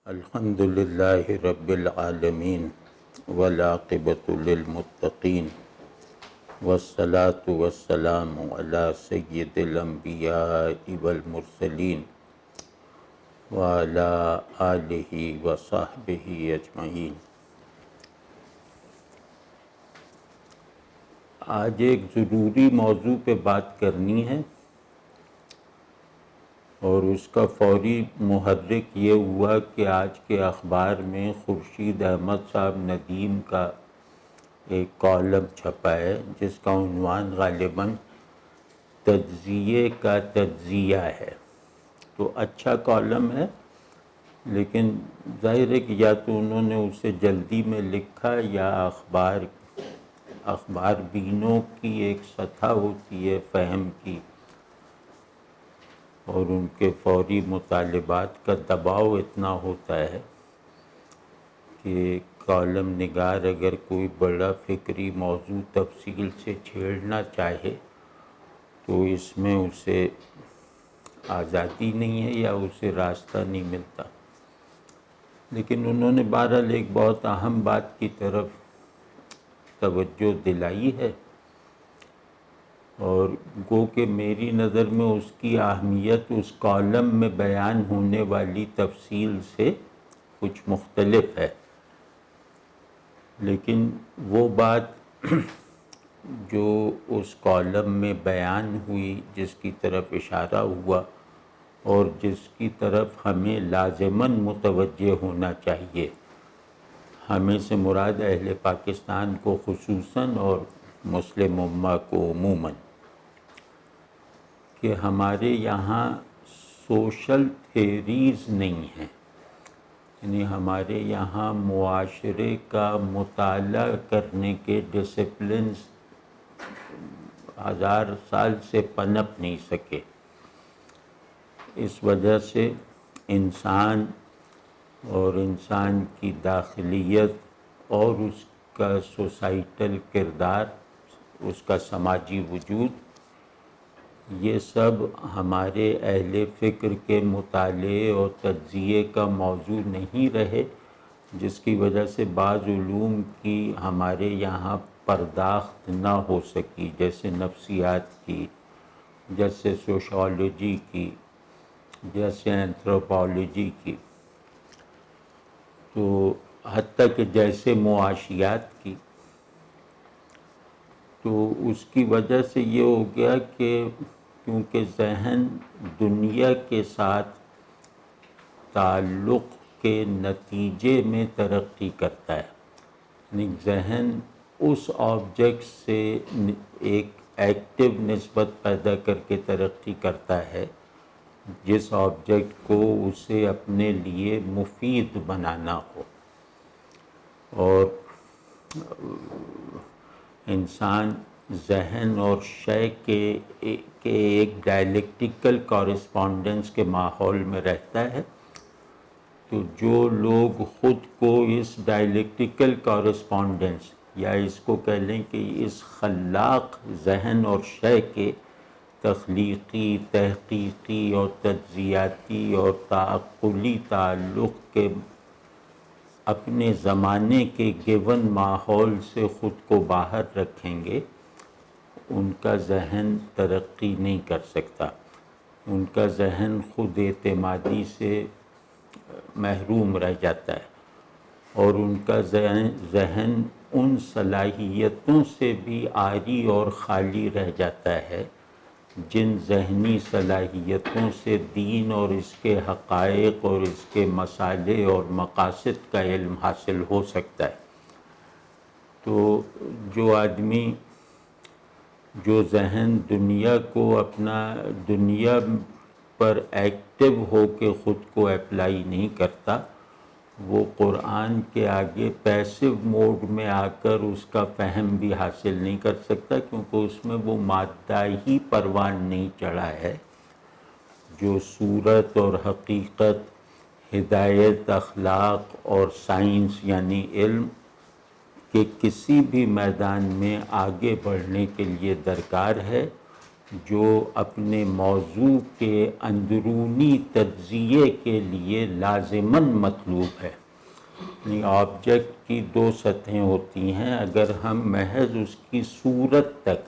الحمد للہ رب العالمین والعاقبۃ للمتقین والصلاة والسلام علی سید الانبیاء والمرسلین وعلی آلہ وصحبہ اجمعین۔ آج ایک ضروری موضوع پہ بات کرنی ہے اور اس کا فوری محرک یہ ہوا کہ آج کے اخبار میں خورشید احمد صاحب ندیم کا ایک کالم چھپا ہے جس کا عنوان غالباً تجزیے کا تجزیہ ہے۔ تو اچھا کالم ہے، لیکن ظاہر ہے کہ یا تو انہوں نے اسے جلدی میں لکھا یا اخبار بینوں کی ایک سطح ہوتی ہے فہم کی اور ان کے فوری مطالبات کا دباؤ اتنا ہوتا ہے کہ کالم نگار اگر کوئی بڑا فکری موضوع تفصیل سے چھیڑنا چاہے تو اس میں اسے آزادی نہیں ہے یا اسے راستہ نہیں ملتا۔ لیکن انہوں نے بہرحال ایک بہت اہم بات کی طرف توجہ دلائی ہے اور گو کہ میری نظر میں اس کی اہمیت اس کالم میں بیان ہونے والی تفصیل سے کچھ مختلف ہے، لیکن وہ بات جو اس کالم میں بیان ہوئی، جس کی طرف اشارہ ہوا اور جس کی طرف ہمیں لازماً متوجہ ہونا چاہیے، ہمیں سے مراد اہل پاکستان کو خصوصاً اور مسلم امہ کو عموماً، کہ ہمارے یہاں سوشل تھیریز نہیں ہیں، یعنی ہمارے یہاں معاشرے کا مطالعہ کرنے کے ڈسپلنز 1000 سال سے پنپ نہیں سکے۔ اس وجہ سے انسان اور انسان کی داخلیت اور اس کا سوسائٹل کردار، اس کا سماجی وجود، یہ سب ہمارے اہل فکر کے مطالعے اور تجزیے کا موضوع نہیں رہے، جس کی وجہ سے بعض علوم کی ہمارے یہاں پرداخت نہ ہو سکی، جیسے نفسیات کی، جیسے سوشالوجی کی، جیسے اینتھروپولوجی کی، تو حتیٰ کہ جیسے معاشیات کی۔ تو اس کی وجہ سے یہ ہو گیا کہ کیونکہ ذہن دنیا کے ساتھ تعلق کے نتیجے میں ترقی کرتا ہے، یعنی ذہن اس آبجیکٹ سے ایک ایکٹیو نسبت پیدا کر کے ترقی کرتا ہے جس آبجیکٹ کو اسے اپنے لیے مفید بنانا ہو، اور انسان ذہن اور شے کے ایک ڈائلیکٹیکل کورسپونڈنس کے ماحول میں رہتا ہے۔ تو جو لوگ خود کو اس ڈائلیکٹیکل کورسپونڈنس یا اس کو کہہ لیں کہ اس خلاق ذہن اور شے کے تخلیقی، تحقیقی اور تجزیاتی اور تعقلی تعلق کے اپنے زمانے کے گیون ماحول سے خود کو باہر رکھیں گے، ان کا ذہن ترقی نہیں کر سکتا، ان کا ذہن خود اعتمادی سے محروم رہ جاتا ہے، اور ان کا ذہن ان صلاحیتوں سے بھی عاری اور خالی رہ جاتا ہے جن ذہنی صلاحیتوں سے دین اور اس کے حقائق اور اس کے مسالے اور مقاصد کا علم حاصل ہو سکتا ہے۔ تو جو آدمی، جو ذہن دنیا کو اپنا دنیا پر ایکٹیو ہو کے خود کو اپلائی نہیں کرتا، وہ قرآن کے آگے پیسو موڈ میں آ کر اس کا فہم بھی حاصل نہیں کر سکتا، کیونکہ اس میں وہ مادہ ہی پروان نہیں چڑھا ہے جو صورت اور حقیقت، ہدایت، اخلاق اور سائنس یعنی علم کے کسی بھی میدان میں آگے بڑھنے کے لیے درکار ہے، جو اپنے موضوع کے اندرونی تجزیے کے لیے لازماً مطلوب ہے. یعنی آبجیکٹ کی دو سطحیں ہوتی ہیں. اگر ہم محض اس کی صورت تک،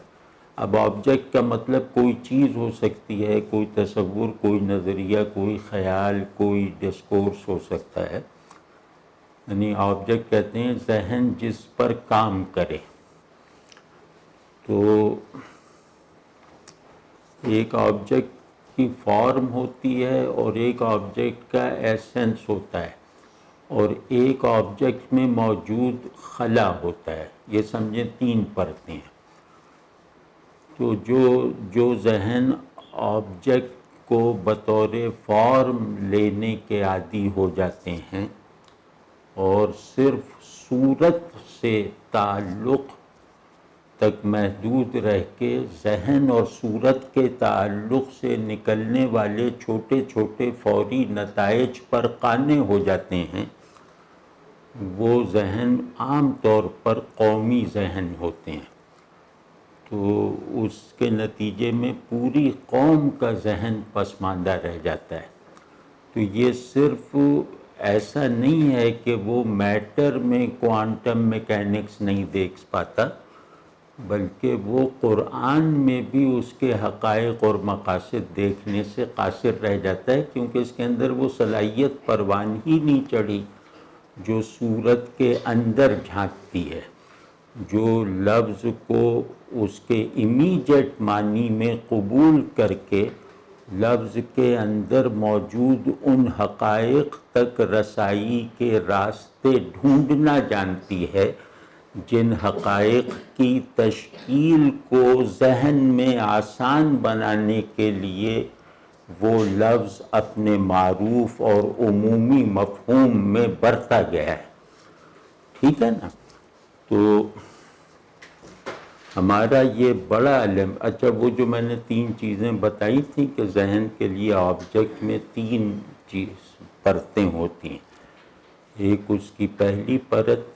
اب آبجیکٹ کا مطلب کوئی چیز ہو سکتی ہے، کوئی تصور، کوئی نظریہ، کوئی خیال، کوئی ڈسکورس ہو سکتا ہے. یعنی آبجیکٹ کہتے ہیں ذہن جس پر کام کرے. تو ایک آبجیکٹ کی فارم ہوتی ہے اور ایک آبجیکٹ کا ایسنس ہوتا ہے، اور ایک آبجیکٹ میں موجود خلا ہوتا ہے. یہ سمجھیں تین پرتیں ہیں. تو جو ذہن آبجیکٹ کو بطور فارم لینے کے عادی ہو جاتے ہیں اور صرف صورت سے تعلق تک محدود رہ کے ذہن اور صورت کے تعلق سے نکلنے والے چھوٹے چھوٹے فوری نتائج پر قانع ہو جاتے ہیں، وہ ذہن عام طور پر قومی ذہن ہوتے ہیں. تو اس کے نتیجے میں پوری قوم کا ذہن پسماندہ رہ جاتا ہے. تو یہ صرف ایسا نہیں ہے کہ وہ میٹر میں کوانٹم میکینکس نہیں دیکھ پاتا، بلکہ وہ قرآن میں بھی اس کے حقائق اور مقاصد دیکھنے سے قاصر رہ جاتا ہے، کیونکہ اس کے اندر وہ صلاحیت پروان ہی نہیں چڑھی جو صورت کے اندر جھانکتی ہے، جو لفظ کو اس کے امیجیٹ معنی میں قبول کر کے لفظ کے اندر موجود ان حقائق تک رسائی کے راستے ڈھونڈنا جانتی ہے جن حقائق کی تشکیل کو ذہن میں آسان بنانے کے لیے وہ لفظ اپنے معروف اور عمومی مفہوم میں برتا گیا ہے. ٹھیک ہے نا؟ تو ہمارا یہ بڑا علم، اچھا وہ جو میں نے تین چیزیں بتائی تھیں کہ ذہن کے لیے آبجیکٹ میں تین پرتیں ہوتی ہیں. ایک اس کی پہلی پرت،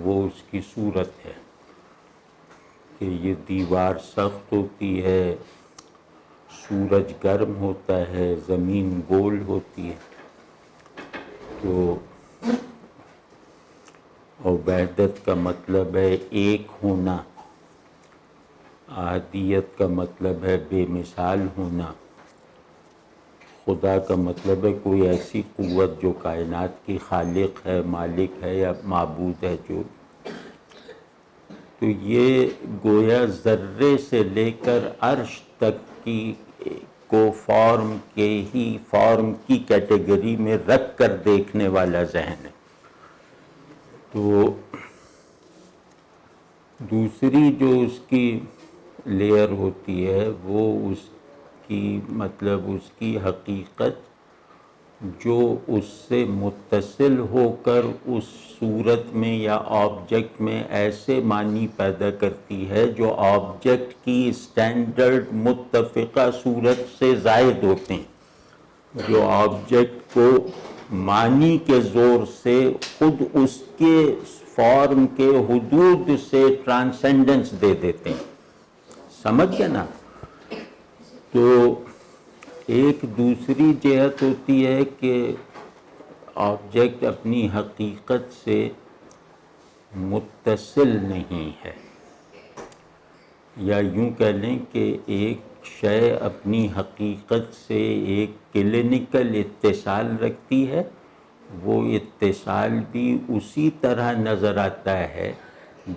وہ اس کی صورت ہے کہ یہ دیوار سخت ہوتی ہے، سورج گرم ہوتا ہے، زمین گول ہوتی ہے. تو اور وحدت کا مطلب ہے ایک ہونا، احدیت کا مطلب ہے بے مثال ہونا، خدا کا مطلب ہے کوئی ایسی قوت جو کائنات کی خالق ہے، مالک ہے یا معبود ہے. جو تو یہ گویا ذرے سے لے کر عرش تک کو فارم کی کیٹیگری میں رکھ کر دیکھنے والا ذہن ہے. تو دوسری جو اس کی لیئر ہوتی ہے وہ اس کی حقیقت جو اس سے متصل ہو کر اس صورت میں یا آبجیکٹ میں ایسے معنی پیدا کرتی ہے جو آبجیکٹ کی اسٹینڈرڈ متفقہ صورت سے زائد ہوتے ہیں، جو آبجیکٹ کو معنی کے زور سے خود اس کے فارم کے حدود سے ٹرانسینڈنس دے دیتے ہیں. سمجھ گئے نا؟ تو ایک دوسری جہت ہوتی ہے کہ آبجیکٹ اپنی حقیقت سے متصل نہیں ہے، یا یوں کہہ لیں کہ ایک شے اپنی حقیقت سے ایک کلینکل اتصال رکھتی ہے. وہ اتصال بھی اسی طرح نظر آتا ہے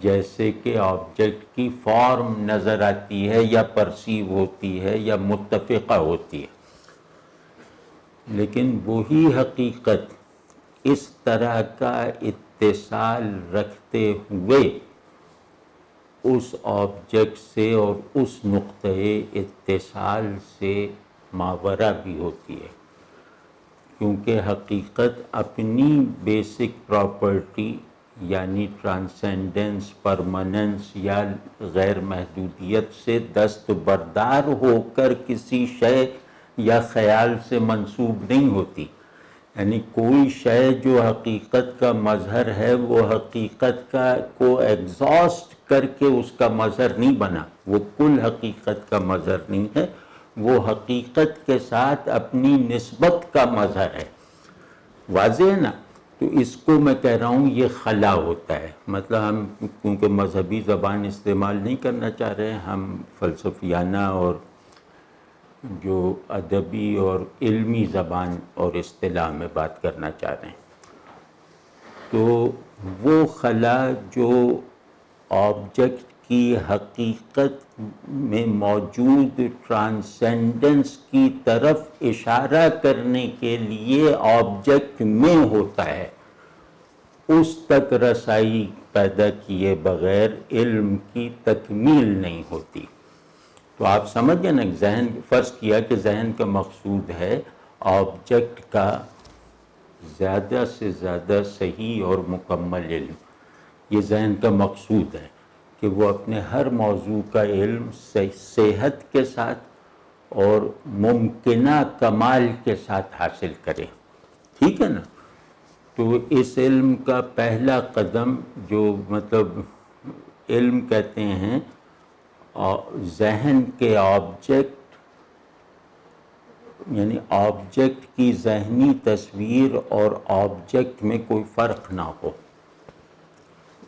جیسے کہ آبجیکٹ کی فارم نظر آتی ہے یا پرسیو ہوتی ہے یا متفقہ ہوتی ہے. لیکن وہی حقیقت اس طرح کا اتصال رکھتے ہوئے اس آبجیکٹ سے اور اس نقطۂ اتصال سے ماورا بھی ہوتی ہے، کیونکہ حقیقت اپنی بیسک پراپرٹی یعنی ٹرانسینڈنس، پرماننس یا غیر محدودیت سے دستبردار ہو کر کسی شے یا خیال سے منسوب نہیں ہوتی. یعنی کوئی شے جو حقیقت کا مظہر ہے وہ حقیقت کو ایگزاسٹ کر کے اس کا مظہر نہیں بنا، وہ کل حقیقت کا مظہر نہیں ہے، وہ حقیقت کے ساتھ اپنی نسبت کا مظہر ہے۔ واضح ہے نا؟ تو اس کو میں کہہ رہا ہوں یہ خلا ہوتا ہے۔ مطلب ہم کیونکہ مذہبی زبان استعمال نہیں کرنا چاہ رہے ہیں، ہم فلسفیانہ اور جو ادبی اور علمی زبان اور اصطلاح میں بات کرنا چاہ رہے ہیں۔ تو وہ خلا جو آبجیکٹ کی حقیقت میں موجود ٹرانسینڈنس کی طرف اشارہ کرنے کے لیے آبجیکٹ میں ہوتا ہے، اس تک رسائی پیدا کیے بغیر علم کی تکمیل نہیں ہوتی۔ تو آپ سمجھ گئے نا، ذہن فرض کیا کہ ذہن کا مقصود ہے آبجیکٹ کا زیادہ سے زیادہ صحیح اور مکمل علم۔ یہ ذہن کا مقصود ہے کہ وہ اپنے ہر موضوع کا علم صحت کے ساتھ اور ممکنہ کمال کے ساتھ حاصل کرے۔ ٹھیک ہے نا؟ تو اس علم کا پہلا قدم جو مطلب علم کہتے ہیں، ذہن کے آبجیکٹ یعنی آبجیکٹ کی ذہنی تصویر اور آبجیکٹ میں کوئی فرق نہ ہو،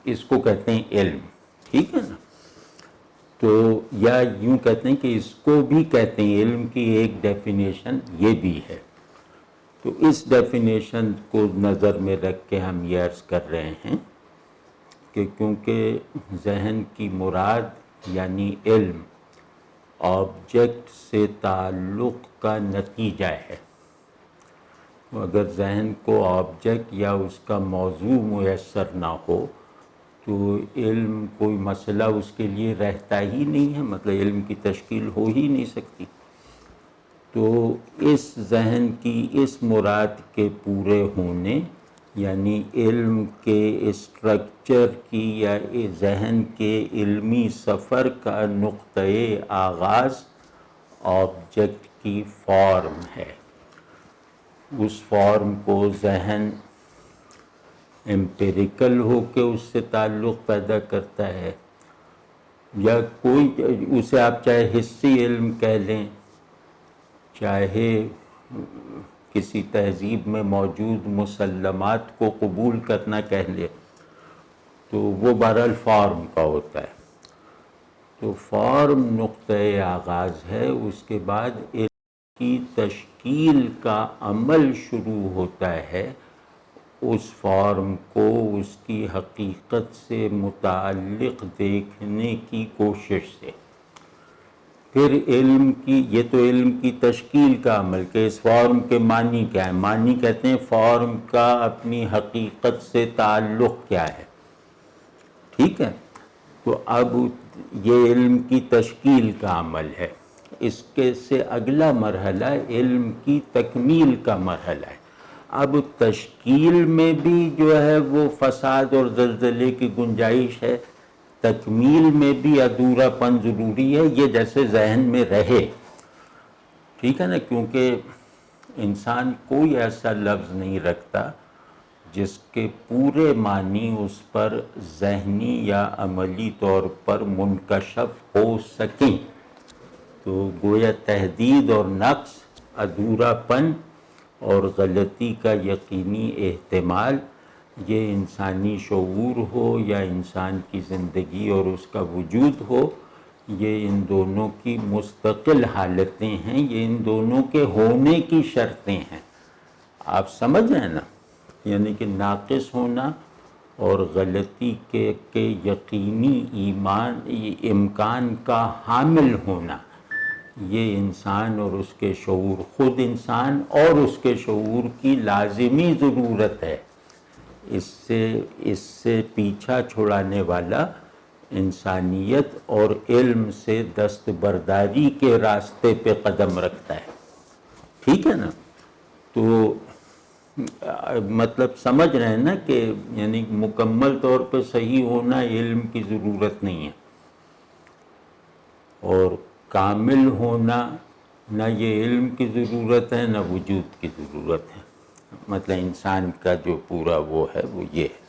اس کو کہتے ہیں علم۔ ٹھیک ہے نا؟ تو یا یوں کہتے ہیں کہ اس کو بھی کہتے ہیں، علم کی ایک ڈیفینیشن یہ بھی ہے۔ تو اس ڈیفینیشن کو نظر میں رکھ کے ہم یہ عرض کر رہے ہیں کہ کیونکہ ذہن کی مراد یعنی علم آبجیکٹ سے تعلق کا نتیجہ ہے۔ اگر ذہن کو آبجیکٹ یا اس کا موضوع میسر نہ ہو تو علم کوئی مسئلہ اس کے لیے رہتا ہی نہیں ہے، مطلب علم کی تشکیل ہو ہی نہیں سکتی۔ تو اس ذہن کی اس مراد کے پورے ہونے یعنی علم کے اسٹرکچر کی یا ذہن کے علمی سفر کا نقطۂ آغاز آبجیکٹ کی فارم ہے۔ اس فارم کو ذہن امپیریکل ہو کے اس سے تعلق پیدا کرتا ہے، یا کوئی اسے آپ چاہے حسی علم کہہ لیں، چاہے کسی تہذیب میں موجود مسلمات کو قبول کرنا کہہ لیں، تو وہ بہرحال فارم کا ہوتا ہے۔ تو فارم نقطۂ آغاز ہے، اس کے بعد علم کی تشکیل کا عمل شروع ہوتا ہے اس فارم کو اس کی حقیقت سے متعلق دیکھنے کی کوشش سے۔ پھر علم کی یہ تو علم کی تشکیل کا عمل کہ اس فارم کے معنی کیا ہے۔ معنی کہتے ہیں فارم کا اپنی حقیقت سے تعلق کیا ہے۔ ٹھیک ہے؟ تو اب یہ علم کی تشکیل کا عمل ہے۔ اس کے سے اگلا مرحلہ علم کی تکمیل کا مرحلہ ہے۔ اب تشکیل میں بھی جو ہے وہ فساد اور زلزلے کی گنجائش ہے، تکمیل میں بھی ادھورا پن ضروری ہے، یہ جیسے ذہن میں رہے۔ ٹھیک ہے نا؟ کیونکہ انسان کوئی ایسا لفظ نہیں رکھتا جس کے پورے معنی اس پر ذہنی یا عملی طور پر منکشف ہو سکیں۔ تو گویا تحدید اور نقص، ادھورا پن اور غلطی کا یقینی احتمال، یہ انسانی شعور ہو یا انسان کی زندگی اور اس کا وجود ہو، یہ ان دونوں کی مستقل حالتیں ہیں، یہ ان دونوں کے ہونے کی شرطیں ہیں۔ آپ سمجھ رہے ہیں نا؟ یعنی کہ ناقص ہونا اور غلطی کے یقینی امکان کا حامل ہونا، یہ انسان اور اس کے شعور، خود انسان اور اس کے شعور کی لازمی ضرورت ہے۔ اس سے پیچھا چھڑانے والا انسانیت اور علم سے دستبرداری کے راستے پہ قدم رکھتا ہے۔ ٹھیک ہے نا؟ تو مطلب سمجھ رہے ہیں نا کہ یعنی مکمل طور پہ صحیح ہونا علم کی ضرورت نہیں ہے، اور کامل ہونا نہ یہ علم کی ضرورت ہے نہ وجود کی ضرورت ہے۔ مطلب انسان کا جو پورا وہ ہے وہ یہ ہے۔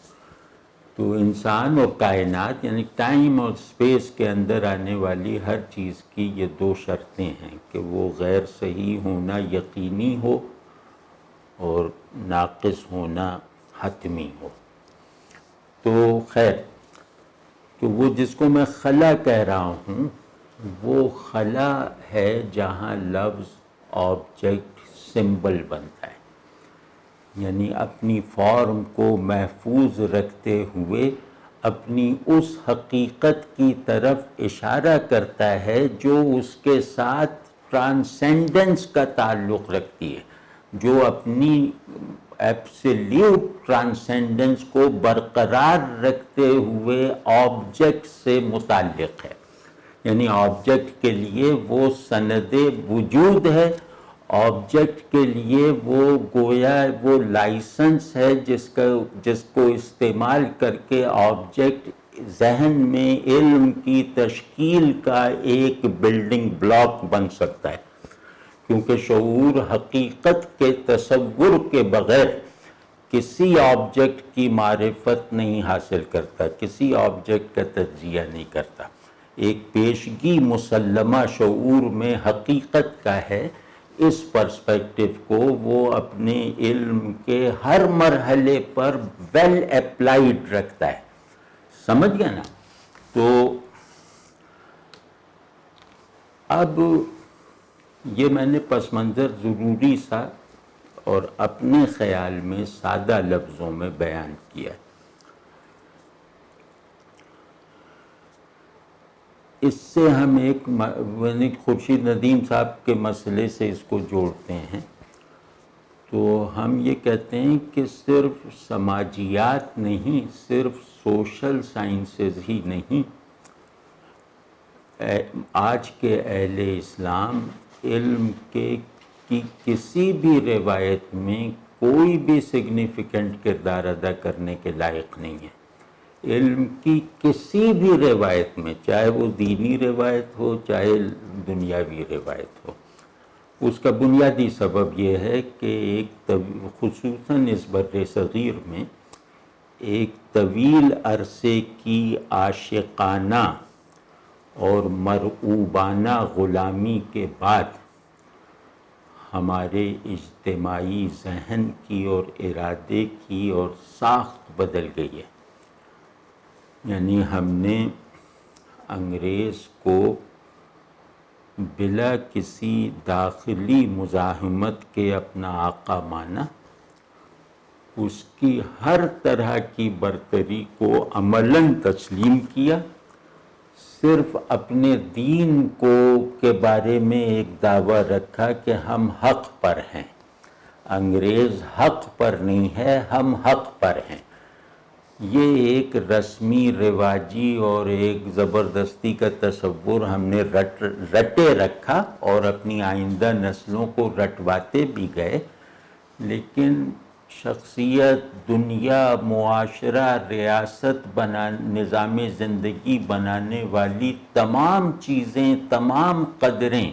تو انسان اور کائنات یعنی ٹائم اور اسپیس کے اندر آنے والی ہر چیز کی یہ دو شرطیں ہیں کہ وہ غیر صحیح ہونا یقینی ہو اور ناقص ہونا حتمی ہو۔ تو خیر، تو وہ جس کو میں خلا کہہ رہا ہوں وہ خلا ہے جہاں لفظ آبجیکٹ سمبل بنتا ہے، یعنی اپنی فارم کو محفوظ رکھتے ہوئے اپنی اس حقیقت کی طرف اشارہ کرتا ہے جو اس کے ساتھ ٹرانسینڈنس کا تعلق رکھتی ہے، جو اپنی ایبسلیوٹ ٹرانسینڈنس کو برقرار رکھتے ہوئے آبجیکٹ سے متعلق ہے، یعنی آبجیکٹ کے لیے وہ سند وجود ہے، آبجیکٹ کے لیے وہ گویا وہ لائسنس ہے جس کو استعمال کر کے آبجیکٹ ذہن میں علم کی تشکیل کا ایک بلڈنگ بلاک بن سکتا ہے، کیونکہ شعور حقیقت کے تصور کے بغیر کسی آبجیکٹ کی معرفت نہیں حاصل کرتا، کسی آبجیکٹ کا تجزیہ نہیں کرتا۔ ایک پیشگی مسلمہ شعور میں حقیقت کا ہے، اس پرسپیکٹو کو وہ اپنے علم کے ہر مرحلے پر ویل اپلائیڈ رکھتا ہے، سمجھ گیا نا؟ تو اب یہ میں نے پس منظر ضروری سا اور اپنے خیال میں سادہ لفظوں میں بیان کیا ہے۔ اس سے ہم ایک خورشید ندیم صاحب کے مسئلے سے اس کو جوڑتے ہیں، تو ہم یہ کہتے ہیں کہ صرف سماجیات نہیں، صرف سوشل سائنسز ہی نہیں، آج کے اہل اسلام علم کی کسی بھی روایت میں کوئی بھی سگنیفیکنٹ کردار ادا کرنے کے لائق نہیں ہے۔ علم کی کسی بھی روایت میں، چاہے وہ دینی روایت ہو چاہے دنیاوی روایت ہو، اس کا بنیادی سبب یہ ہے کہ خصوصاً اس بر صغیر میں ایک طویل عرصے کی عاشقانہ اور مرعوبانہ غلامی کے بعد ہمارے اجتماعی ذہن کی اور ارادے کی اور ساخت بدل گئی ہے، یعنی ہم نے انگریز کو بلا کسی داخلی مزاحمت کے اپنا آقا مانا، اس کی ہر طرح کی برتری کو عملاً تسلیم کیا، صرف اپنے دین کے بارے میں ایک دعویٰ رکھا کہ ہم حق پر ہیں، انگریز حق پر نہیں ہے، ہم حق پر ہیں۔ یہ ایک رسمی رواجی اور ایک زبردستی کا تصور ہم نے رٹے رکھا اور اپنی آئندہ نسلوں کو رٹواتے بھی گئے، لیکن شخصیت، دنیا، معاشرہ، ریاست نظام زندگی بنانے والی تمام چیزیں، تمام قدریں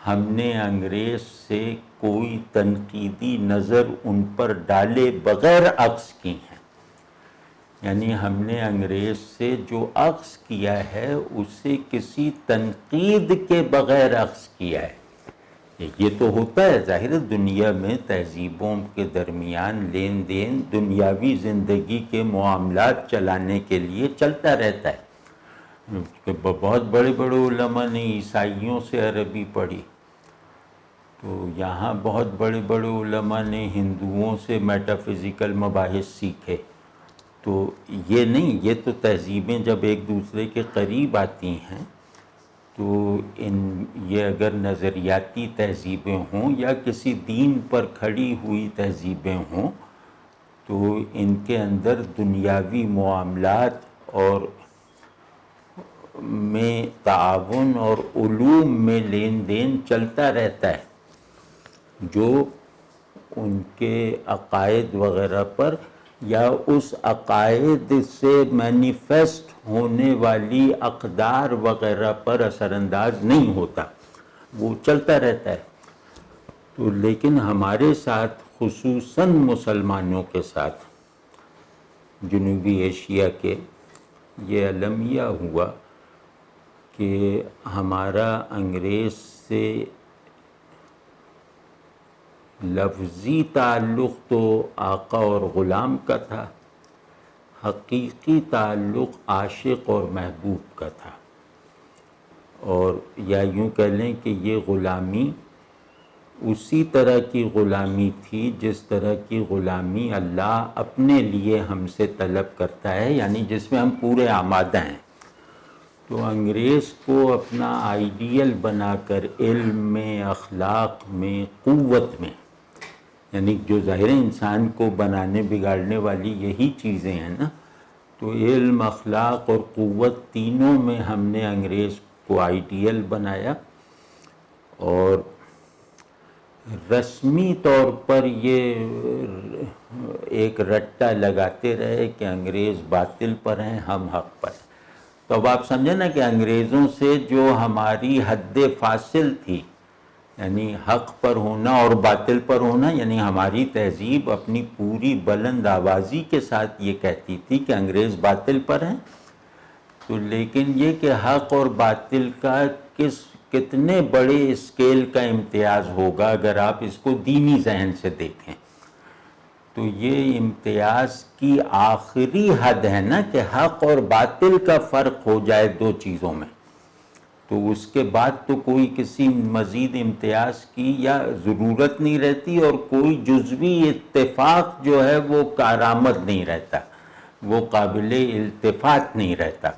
ہم نے انگریز سے کوئی تنقیدی نظر ان پر ڈالے بغیر اخذ کی ہیں، یعنی ہم نے انگریز سے جو اخذ کیا ہے اسے کسی تنقید کے بغیر اخذ کیا ہے۔ یہ تو ہوتا ہے ظاہر، دنیا میں تہذیبوں کے درمیان لین دین دنیاوی زندگی کے معاملات چلانے کے لیے چلتا رہتا ہے۔ بہت بڑے بڑے علماء نے عیسائیوں سے عربی پڑھی، تو یہاں بہت بڑے بڑے علماء نے ہندوؤں سے میٹافزیکل مباحث سیکھے، تو یہ نہیں، یہ تو تہذیبیں جب ایک دوسرے کے قریب آتی ہیں تو یہ اگر نظریاتی تہذیبیں ہوں یا کسی دین پر کھڑی ہوئی تہذیبیں ہوں تو ان کے اندر دنیاوی معاملات اور میں تعاون اور علوم میں لین دین چلتا رہتا ہے، جو ان کے عقائد وغیرہ پر یا اس عقائد سے مینیفیسٹ ہونے والی اقدار وغیرہ پر اثر انداز نہیں ہوتا، وہ چلتا رہتا ہے۔ تو لیکن ہمارے ساتھ، خصوصاً مسلمانوں کے ساتھ، جنوبی ایشیا کے، یہ المیہ ہوا کہ ہمارا انگریز سے لفظی تعلق تو آقا اور غلام کا تھا، حقیقی تعلق عاشق اور محبوب کا تھا، اور یا یوں کہہ لیں کہ یہ غلامی اسی طرح کی غلامی تھی جس طرح کی غلامی اللہ اپنے لیے ہم سے طلب کرتا ہے، یعنی جس میں ہم پورے آمادہ ہیں۔ تو انگریز کو اپنا آئیڈیل بنا کر علم میں، اخلاق میں، قوت میں، یعنی جو ظاہر انسان کو بنانے بگاڑنے والی یہی چیزیں ہیں نا، تو علم، اخلاق اور قوت تینوں میں ہم نے انگریز کو آئیڈیل بنایا، اور رسمی طور پر یہ ایک رٹا لگاتے رہے کہ انگریز باطل پر ہیں، ہم حق پر ہیں۔ تو اب آپ سمجھیں نا کہ انگریزوں سے جو ہماری حد فاصل تھی، یعنی حق پر ہونا اور باطل پر ہونا، یعنی ہماری تہذیب اپنی پوری بلند آوازی کے ساتھ یہ کہتی تھی کہ انگریز باطل پر ہیں، تو لیکن یہ کہ حق اور باطل کا کتنے بڑے اسکیل کا امتیاز ہوگا اگر آپ اس کو دینی ذہن سے دیکھیں، تو یہ امتیاز کی آخری حد ہے نا کہ حق اور باطل کا فرق ہو جائے دو چیزوں میں، تو اس کے بعد تو کوئی کسی مزید امتیاز کی یا ضرورت نہیں رہتی، اور کوئی جزوی اتفاق جو ہے وہ کارآمد نہیں رہتا، وہ قابل التفات نہیں رہتا۔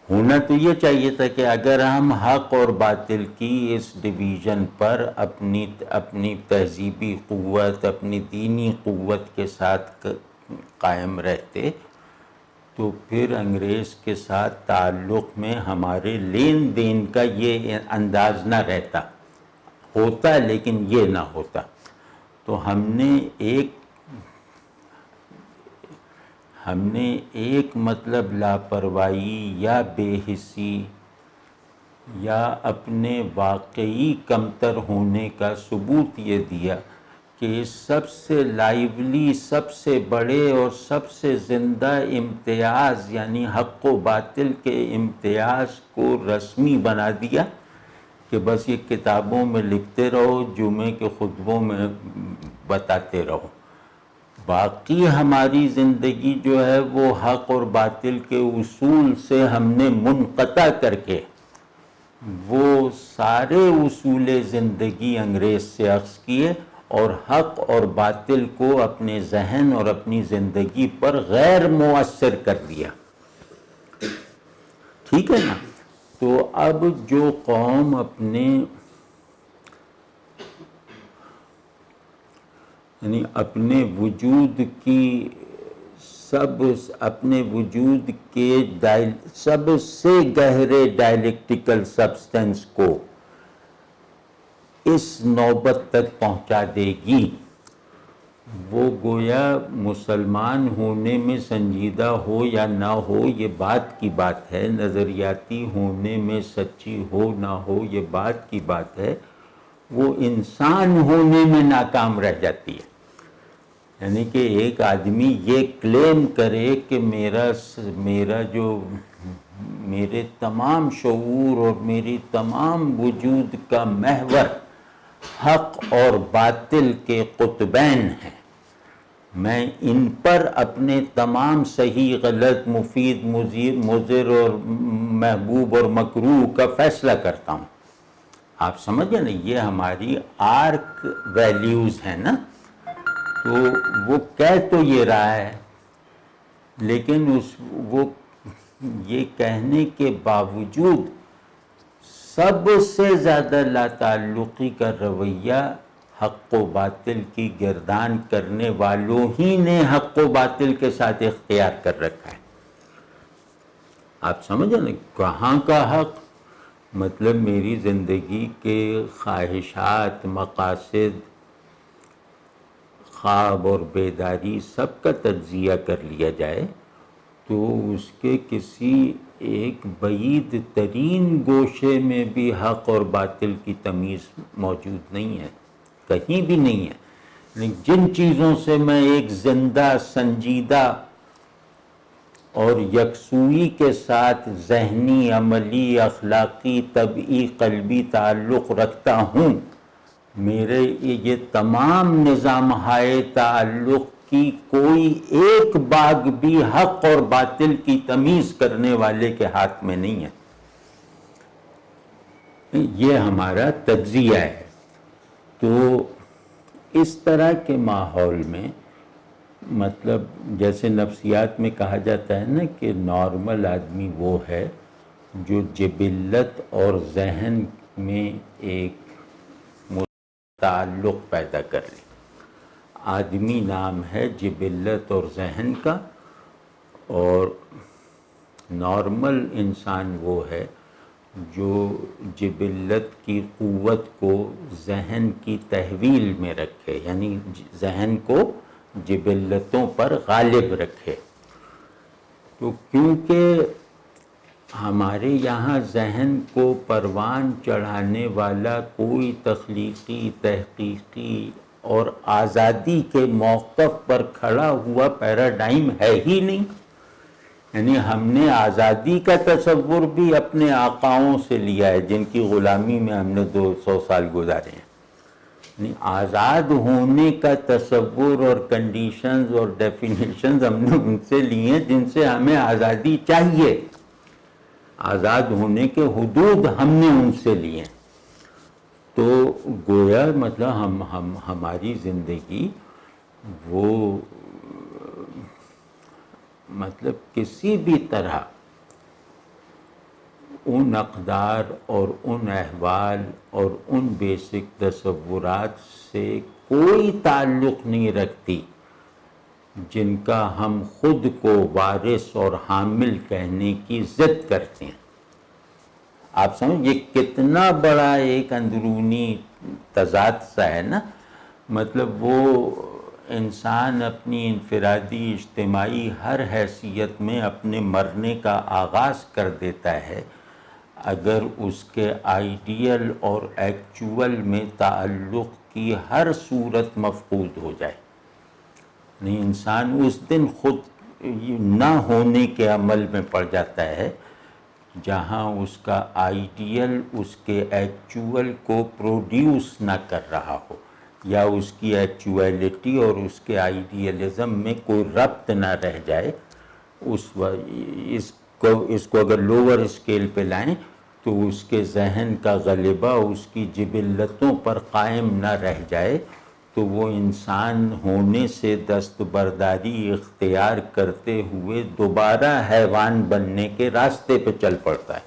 ہونا تو یہ چاہیے تھا کہ اگر ہم حق اور باطل کی اس ڈویژن پر اپنی تہذیبی قوت، اپنی دینی قوت کے ساتھ قائم رہتے، تو پھر انگریز کے ساتھ تعلق میں ہمارے لین دین کا یہ انداز نہ رہتا، ہوتا لیکن یہ نہ ہوتا۔ تو ہم نے ایک مطلب لاپرواہی یا بے حسی یا اپنے واقعی کمتر ہونے کا ثبوت یہ دیا کہ سب سے لائیولی، سب سے بڑے اور سب سے زندہ امتیاز یعنی حق و باطل کے امتیاز کو رسمی بنا دیا کہ بس یہ کتابوں میں لکھتے رہو، جمعے کے خطبوں میں بتاتے رہو، باقی ہماری زندگی جو ہے وہ حق اور باطل کے اصول سے ہم نے منقطع کر کے وہ سارے اصول زندگی انگریز سے اخذ کیے اور حق اور باطل کو اپنے ذہن اور اپنی زندگی پر غیر مؤثر کر دیا۔ ٹھیک ہے نا؟ تو اب جو قوم اپنے وجود کی اپنے وجود کے سب سے گہرے ڈائلیکٹیکل سبسٹنس کو اس نوبت تک پہنچا دے گی، وہ گویا مسلمان ہونے میں سنجیدہ ہو یا نہ ہو یہ بات کی بات ہے، نظریاتی ہونے میں سچی ہو نہ ہو یہ بات کی بات ہے، وہ انسان ہونے میں ناکام رہ جاتی ہے۔ یعنی کہ ایک آدمی یہ کلیم کرے کہ میرے تمام شعور اور میری تمام وجود کا محور حق اور باطل کے قطبین ہیں، میں ان پر اپنے تمام صحیح، غلط، مفید، مضر اور محبوب اور مکروہ کا فیصلہ کرتا ہوں۔ آپ سمجھیں نا، یہ ہماری آرک ویلیوز ہیں نا، تو وہ کہہ تو یہ رہا ہے، لیکن وہ یہ کہنے کے باوجود سب سے زیادہ لا تعلقی کا رویہ حق و باطل کی گردان کرنے والوں ہی نے حق و باطل کے ساتھ اختیار کر رکھا ہے۔ آپ سمجھیں نا، کہاں کا حق؟ مطلب میری زندگی کے خواہشات، مقاصد، خواب اور بیداری سب کا تجزیہ کر لیا جائے تو اس کے کسی ایک بعید ترین گوشے میں بھی حق اور باطل کی تمیز موجود نہیں ہے، کہیں بھی نہیں ہے۔ لیکن جن چیزوں سے میں ایک زندہ، سنجیدہ اور یکسوئی کے ساتھ ذہنی، عملی، اخلاقی، طبعی، قلبی تعلق رکھتا ہوں، میرے یہ تمام نظام ہائے تعلق کی کوئی ایک باغ بھی حق اور باطل کی تمیز کرنے والے کے ہاتھ میں نہیں ہے۔ یہ ہمارا تجزیہ ہے۔ تو اس طرح کے ماحول میں مطلب جیسے نفسیات میں کہا جاتا ہے نا کہ نارمل آدمی وہ ہے جو جبلت اور ذہن میں ایک تعلق پیدا کر لے۔ آدمی نام ہے جبلت اور ذہن کا، اور نارمل انسان وہ ہے جو جبلت کی قوت کو ذہن کی تحویل میں رکھے، یعنی ذہن کو جبلتوں پر غالب رکھے۔ تو کیونکہ ہمارے یہاں ذہن کو پروان چڑھانے والا کوئی تخلیقی، تحقیقی اور آزادی کے موقف پر کھڑا ہوا پیراڈائم ہے ہی نہیں۔ یعنی ہم نے آزادی کا تصور بھی اپنے آقاؤں سے لیا ہے جن کی غلامی میں ہم نے 200 سال گزارے ہیں۔ یعنی آزاد ہونے کا تصور اور کنڈیشنز اور ڈیفینیشنز ہم نے ان سے لیے ہیں جن سے ہمیں آزادی چاہیے۔ آزاد ہونے کے حدود ہم نے ان سے لیے ہیں۔ تو گویا مطلب ہماری زندگی وہ مطلب کسی بھی طرح ان اقدار اور ان احوال اور ان بیسک تصورات سے کوئی تعلق نہیں رکھتی جن کا ہم خود کو وارث اور حامل کہنے کی ضد کرتے ہیں۔ آپ سمجھ یہ کتنا بڑا ایک اندرونی تضاد سا ہے نا۔ مطلب وہ انسان اپنی انفرادی، اجتماعی ہر حیثیت میں اپنے مرنے کا آغاز کر دیتا ہے اگر اس کے آئیڈیل اور ایکچول میں تعلق کی ہر صورت مفقود ہو جائے۔ نہیں، انسان اس دن خود نہ ہونے کے عمل میں پڑ جاتا ہے جہاں اس کا آئیڈیل اس کے ایکچول کو پروڈیوس نہ کر رہا ہو، یا اس کی ایکچویلٹی اور اس کے آئیڈیلزم میں کوئی ربط نہ رہ جائے۔ اس کو اگر لوور اسکیل پہ لائیں تو اس کے ذہن کا غلبہ اس کی جبلتوں پر قائم نہ رہ جائے، تو وہ انسان ہونے سے دستبرداری اختیار کرتے ہوئے دوبارہ حیوان بننے کے راستے پہ چل پڑتا ہے۔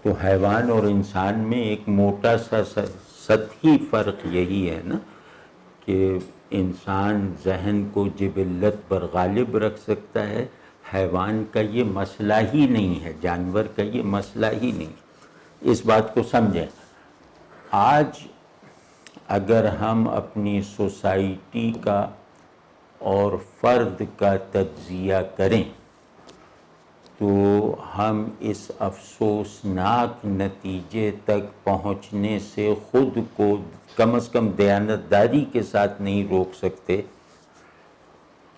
تو حیوان اور انسان میں ایک موٹا سا سطحی فرق یہی ہے نا کہ انسان ذہن کو جبلت پر غالب رکھ سکتا ہے، حیوان کا یہ مسئلہ ہی نہیں ہے، جانور کا یہ مسئلہ ہی نہیں۔ اس بات کو سمجھیں۔ آج اگر ہم اپنی سوسائٹی کا اور فرد کا تجزیہ کریں تو ہم اس افسوسناک نتیجے تک پہنچنے سے خود کو کم از کم دیانتداری کے ساتھ نہیں روک سکتے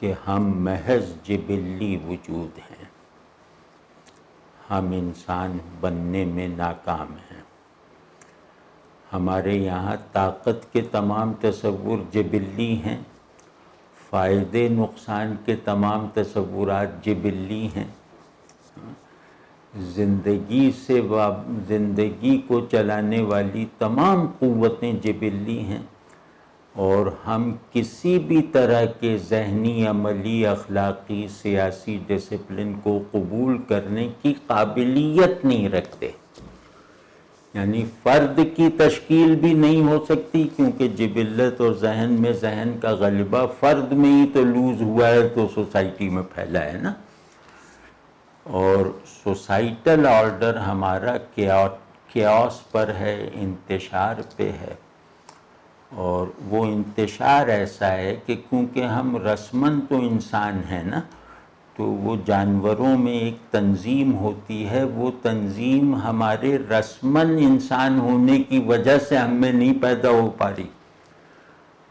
کہ ہم محض جبلی وجود ہیں، ہم انسان بننے میں ناکام ہیں۔ ہمارے یہاں طاقت کے تمام تصور جبلی ہیں، فائدے نقصان کے تمام تصورات جبلی ہیں، زندگی کو چلانے والی تمام قوتیں جبلی ہیں، اور ہم کسی بھی طرح کے ذہنی، عملی، اخلاقی، سیاسی ڈسپلن کو قبول کرنے کی قابلیت نہیں رکھتے۔ یعنی فرد کی تشکیل بھی نہیں ہو سکتی کیونکہ جبلت اور ذہن میں ذہن کا غلبہ فرد میں ہی تو لوز ہوا ہے تو سوسائٹی میں پھیلا ہے نا۔ اور سوسائٹل آرڈر ہمارا کیاس پر ہے، انتشار پہ ہے، اور وہ انتشار ایسا ہے کہ کیونکہ ہم رسماً تو انسان ہیں نا، تو وہ جانوروں میں ایک تنظیم ہوتی ہے، وہ تنظیم ہمارے رسماً انسان ہونے کی وجہ سے ہم میں نہیں پیدا ہو پا رہی۔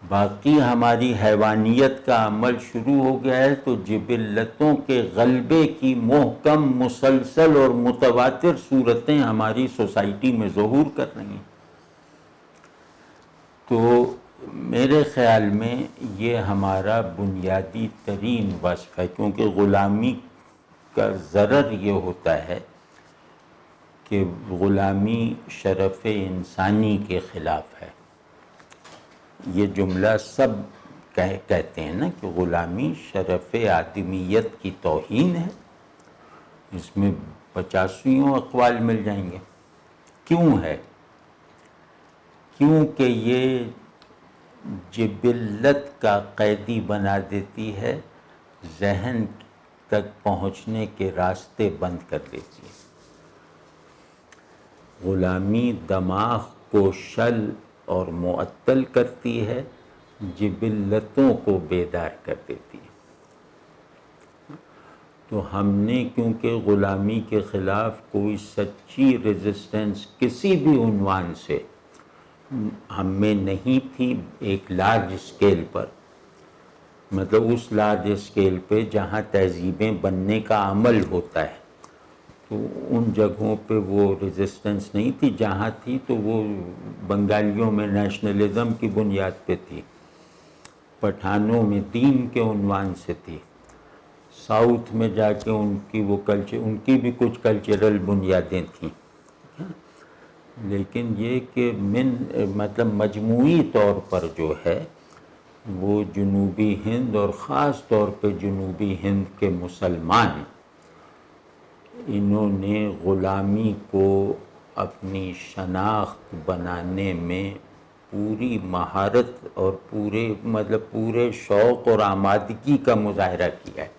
باقی ہماری حیوانیت کا عمل شروع ہو گیا ہے تو جبلتوں کے غلبے کی محکم مسلسل اور متواتر صورتیں ہماری سوسائٹی میں ظہور کر رہی ہیں. تو میرے خیال میں یہ ہمارا بنیادی ترین وصف ہے، کیونکہ غلامی کا ضرر یہ ہوتا ہے کہ غلامی شرف انسانی کے خلاف ہے. یہ جملہ سب کہتے ہیں نا کہ غلامی شرف آدمیت کی توہین ہے. اس میں 85 اقوال مل جائیں گے. کیوں ہے؟ کیونکہ یہ جبلت کا قیدی بنا دیتی ہے، ذہن تک پہنچنے کے راستے بند کر دیتی ہے. غلامی دماغ کو شل اور معطل کرتی ہے، جبلتوں کو بیدار کر دیتی ہے. تو ہم نے کیونکہ غلامی کے خلاف کوئی سچی ریزسٹنس کسی بھی عنوان سے ہم میں نہیں تھی ایک لارج اسکیل پر، مطلب اس لارج اسکیل پہ جہاں تہذیبیں بننے کا عمل ہوتا ہے، تو ان جگہوں پہ وہ ریزسٹنس نہیں تھی. جہاں تھی تو وہ بنگالیوں میں نیشنلزم کی بنیاد پہ تھی، پٹھانوں میں دین کے عنوان سے تھی، ساؤتھ میں جا کے ان کی بھی کچھ کلچرل بنیادیں تھیں. لیکن یہ کہ مطلب مجموعی طور پر جو ہے وہ جنوبی ہند اور خاص طور پہ جنوبی ہند کے مسلمان، انہوں نے غلامی کو اپنی شناخت بنانے میں پوری مہارت اور پورے شوق اور آمادگی کا مظاہرہ کیا ہے.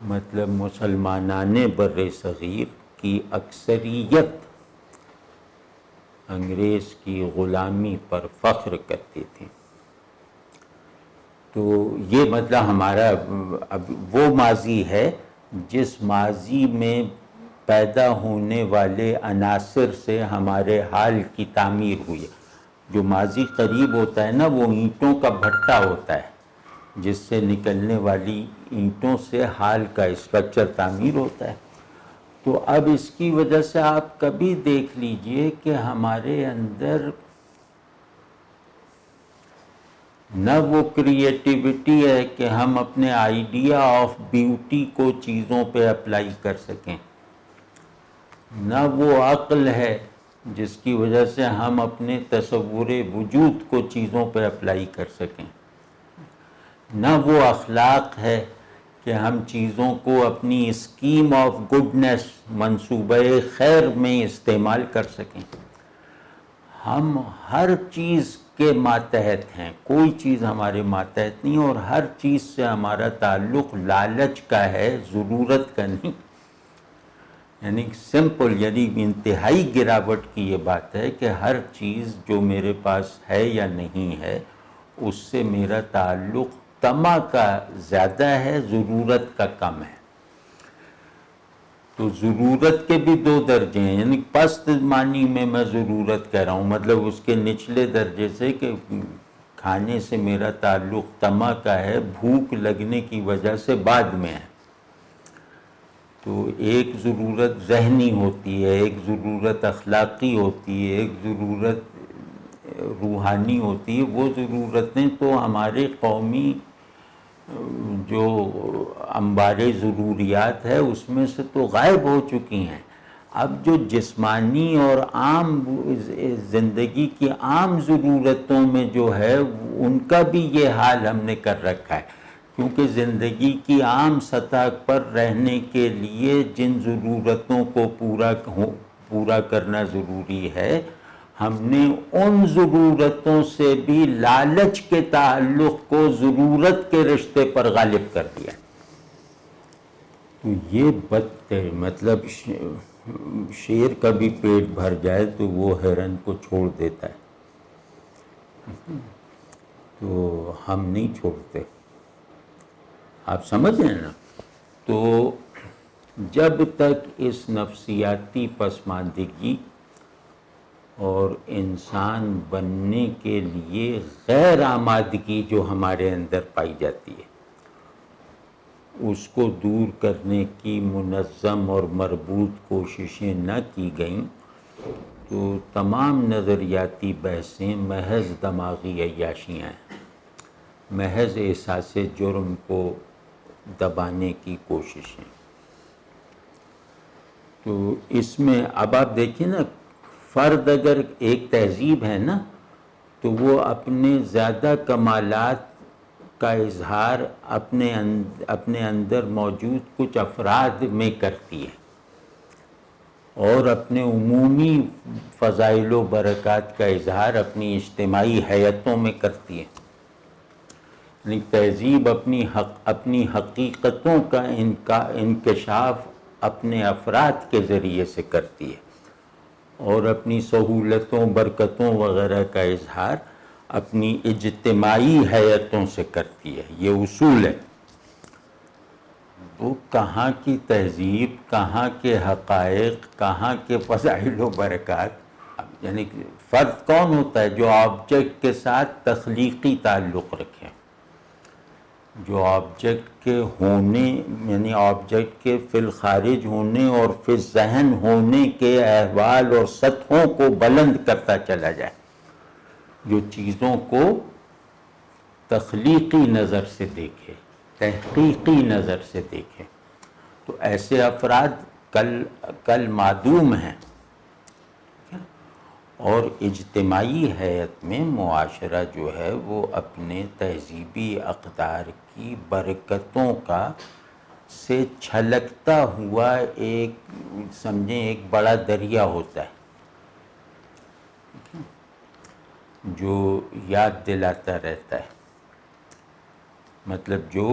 مطلب مسلمانان بر صغیر کی اکثریت انگریز کی غلامی پر فخر کرتی تھی. تو یہ مطلب ہمارا اب وہ ماضی ہے جس ماضی میں پیدا ہونے والے عناصر سے ہمارے حال کی تعمیر ہوئی ہے. جو ماضی قریب ہوتا ہے نا وہ اینٹوں کا بھٹا ہوتا ہے، جس سے نکلنے والی اینٹوں سے حال کا اسٹرکچر تعمیر ہوتا ہے. تو اب اس کی وجہ سے آپ کبھی دیکھ لیجئے کہ ہمارے اندر نہ وہ کریٹیوٹی ہے کہ ہم اپنے آئیڈیا آف بیوٹی کو چیزوں پہ اپلائی کر سکیں، نہ وہ عقل ہے جس کی وجہ سے ہم اپنے تصور وجود کو چیزوں پہ اپلائی کر سکیں، نہ وہ اخلاق ہے کہ ہم چیزوں کو اپنی اسکیم آف گڈنس، منصوبہ خیر میں استعمال کر سکیں. ہم ہر چیز کے ماتحت ہیں، کوئی چیز ہمارے ماتحت نہیں، اور ہر چیز سے ہمارا تعلق لالچ کا ہے، ضرورت کا نہیں. یعنی سمپل، یعنی انتہائی گراوٹ کی یہ بات ہے کہ ہر چیز جو میرے پاس ہے یا نہیں ہے اس سے میرا تعلق طمع کا زیادہ ہے، ضرورت کا کم ہے. تو ضرورت کے بھی دو درجے ہیں، یعنی پست معنی میں ضرورت کہہ رہا ہوں، مطلب اس کے نچلے درجے سے کہ کھانے سے میرا تعلق طمع کا ہے، بھوک لگنے کی وجہ سے بعد میں ہے. تو ایک ضرورت ذہنی ہوتی ہے، ایک ضرورت اخلاقی ہوتی ہے، ایک ضرورت روحانی ہوتی ہے. وہ ضرورتیں تو ہمارے قومی جو انبار ضروریات ہے اس میں سے تو غائب ہو چکی ہیں. اب جو جسمانی اور عام زندگی کی عام ضرورتوں میں جو ہے ان کا بھی یہ حال ہم نے کر رکھا ہے، کیونکہ زندگی کی عام سطح پر رہنے کے لیے جن ضرورتوں کو پورا کرنا ضروری ہے، ہم نے ان ضرورتوں سے بھی لالچ کے تعلق کو ضرورت کے رشتے پر غالب کر دیا. تو یہ مطلب شیر کا بھی پیٹ بھر جائے تو وہ ہرن کو چھوڑ دیتا ہے، تو ہم نہیں چھوڑتے. آپ سمجھ رہے ہیں نا؟ تو جب تک اس نفسیاتی پسماندگی اور انسان بننے کے لیے غیر آمادگی جو ہمارے اندر پائی جاتی ہے اس کو دور کرنے کی منظم اور مربوط کوششیں نہ کی گئیں تو تمام نظریاتی بحثیں محض دماغی عیاشیاں ہیں، محض احساس جرم کو دبانے کی کوششیں۔ تو اس میں اب آپ دیکھیں نا، فرد اگر ایک تہذیب ہے نا تو وہ اپنے زیادہ کمالات کا اظہار اپنے اندر موجود کچھ افراد میں کرتی ہے اور اپنے عمومی فضائل و برکات کا اظہار اپنی اجتماعی حیاتوں میں کرتی ہے۔ یعنی تہذیب اپنی حقیقتوں کا انکشاف اپنے افراد کے ذریعے سے کرتی ہے اور اپنی سہولتوں، برکتوں وغیرہ کا اظہار اپنی اجتماعی حیاتوں سے کرتی ہے۔ یہ اصول ہے۔ تو کہاں کی تہذیب، کہاں کے حقائق، کہاں کے فضائل و برکات، یعنی فرد کون ہوتا ہے؟ جو آبجیکٹ کے ساتھ تخلیقی تعلق رکھے، جو آبجیکٹ کے ہونے یعنی آبجیکٹ کے فی الخارج ہونے اور فی الذہن ہونے کے احوال اور سطحوں کو بلند کرتا چلا جائے، جو چیزوں کو تخلیقی نظر سے دیکھے، تحقیقی نظر سے دیکھے۔ تو ایسے افراد کل معدوم ہیں، اور اجتماعی حیات میں معاشرہ جو ہے وہ اپنے تہذیبی اقدار کی برکتوں کا سے چھلکتا ہوا سمجھیں ایک بڑا دریا ہوتا ہے جو یاد دلاتا رہتا ہے، مطلب جو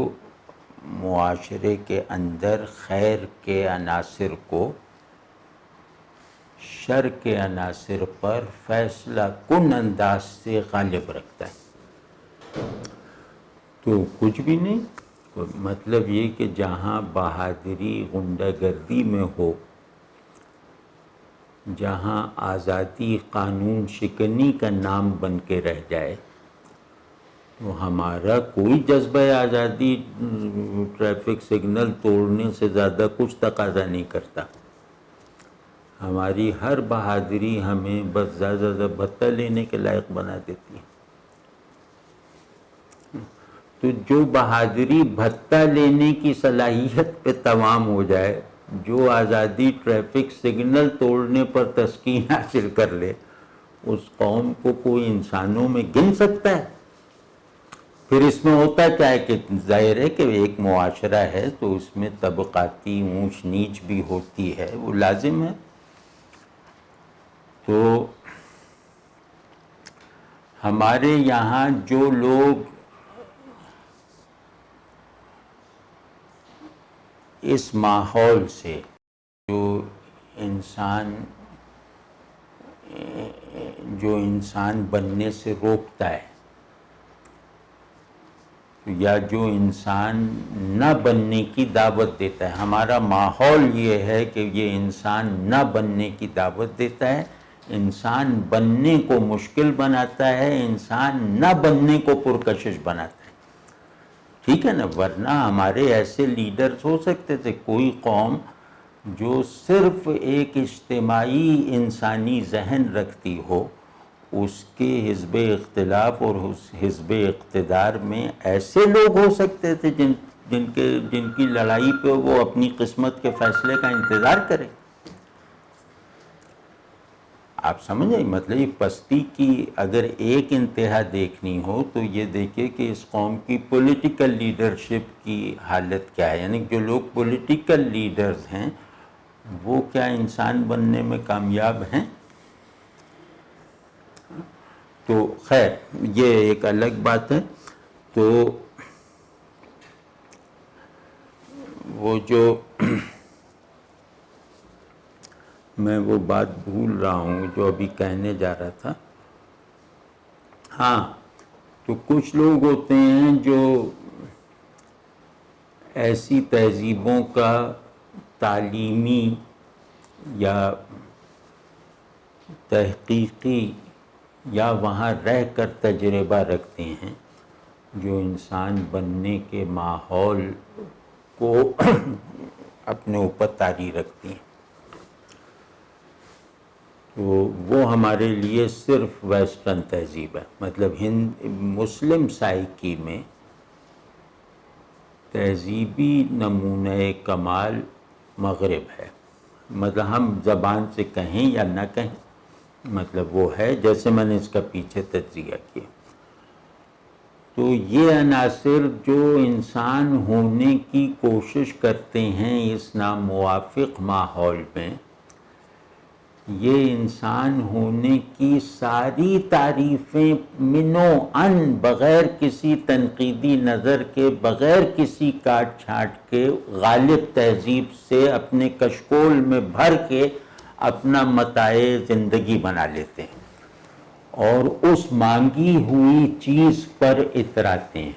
معاشرے کے اندر خیر کے عناصر کو شر کے عناصر پر فیصلہ کن انداز سے غالب رکھتا ہے۔ تو کچھ بھی نہیں، مطلب یہ کہ جہاں بہادری غنڈہ گردی میں ہو، جہاں آزادی قانون شکنی کا نام بن کے رہ جائے، تو ہمارا کوئی جذبہ آزادی ٹریفک سگنل توڑنے سے زیادہ کچھ تقاضا نہیں کرتا۔ ہماری ہر بہادری ہمیں بس زیادہ سے زیادہ بھتہ لینے کے لائق بنا دیتی ہے۔ تو جو بہادری بھتہ لینے کی صلاحیت پہ تمام ہو جائے، جو آزادی ٹریفک سگنل توڑنے پر تسکین حاصل کر لے، اس قوم کو کوئی انسانوں میں گن سکتا ہے؟ پھر اس میں ہوتا کیا ہے کہ ظاہر ہے کہ ایک معاشرہ ہے تو اس میں طبقاتی اونچ نیچ بھی ہوتی ہے، وہ لازم ہے۔ تو ہمارے یہاں جو لوگ اس ماحول سے جو انسان بننے سے روکتا ہے، یا جو انسان نہ بننے کی دعوت دیتا ہے، ہمارا ماحول یہ ہے کہ یہ انسان نہ بننے کی دعوت دیتا ہے، انسان بننے کو مشکل بناتا ہے، انسان نہ بننے کو پرکشش بناتا ہے۔ ٹھیک ہے نا؟ ورنہ ہمارے ایسے لیڈرز ہو سکتے تھے، کوئی قوم جو صرف ایک اجتماعی انسانی ذہن رکھتی ہو، اس کے حزب اختلاف اور اس حزب اقتدار میں ایسے لوگ ہو سکتے تھے جن کی لڑائی پہ وہ اپنی قسمت کے فیصلے کا انتظار کرے۔ آپ سمجھیں، مطلب یہ پستی کی اگر ایک انتہا دیکھنی ہو تو یہ دیکھیں کہ اس قوم کی پولیٹیکل لیڈرشپ کی حالت کیا ہے، یعنی جو لوگ پولیٹیکل لیڈرز ہیں وہ کیا انسان بننے میں کامیاب ہیں؟ تو خیر یہ ایک الگ بات ہے۔ تو وہ جو میں وہ بات بھول رہا ہوں جو ابھی کہنے جا رہا تھا، ہاں، تو کچھ لوگ ہوتے ہیں جو ایسی تہذیبوں کا تعلیمی یا تحقیقی یا وہاں رہ کر تجربہ رکھتے ہیں جو انسان بننے کے ماحول کو اپنے اوپر طاری رکھتی ہیں، تو وہ ہمارے لیے صرف ویسٹرن تہذیب ہے. مطلب مسلم سائیکی میں تہذیبی نمونہ کمال مغرب ہے. مطلب ہم زبان سے کہیں یا نہ کہیں، مطلب وہ ہے جیسے میں نے اس کا پیچھے تجزیہ کیا. تو یہ عناصر جو انسان ہونے کی کوشش کرتے ہیں اس ناموافق ماحول میں، یہ انسان ہونے کی ساری تعریفیں منو ان، بغیر کسی تنقیدی نظر کے، بغیر کسی کاٹ چھانٹ کے، غالب تہذیب سے اپنے کشکول میں بھر کے اپنا متاع زندگی بنا لیتے ہیں اور اس مانگی ہوئی چیز پر اتراتے ہیں.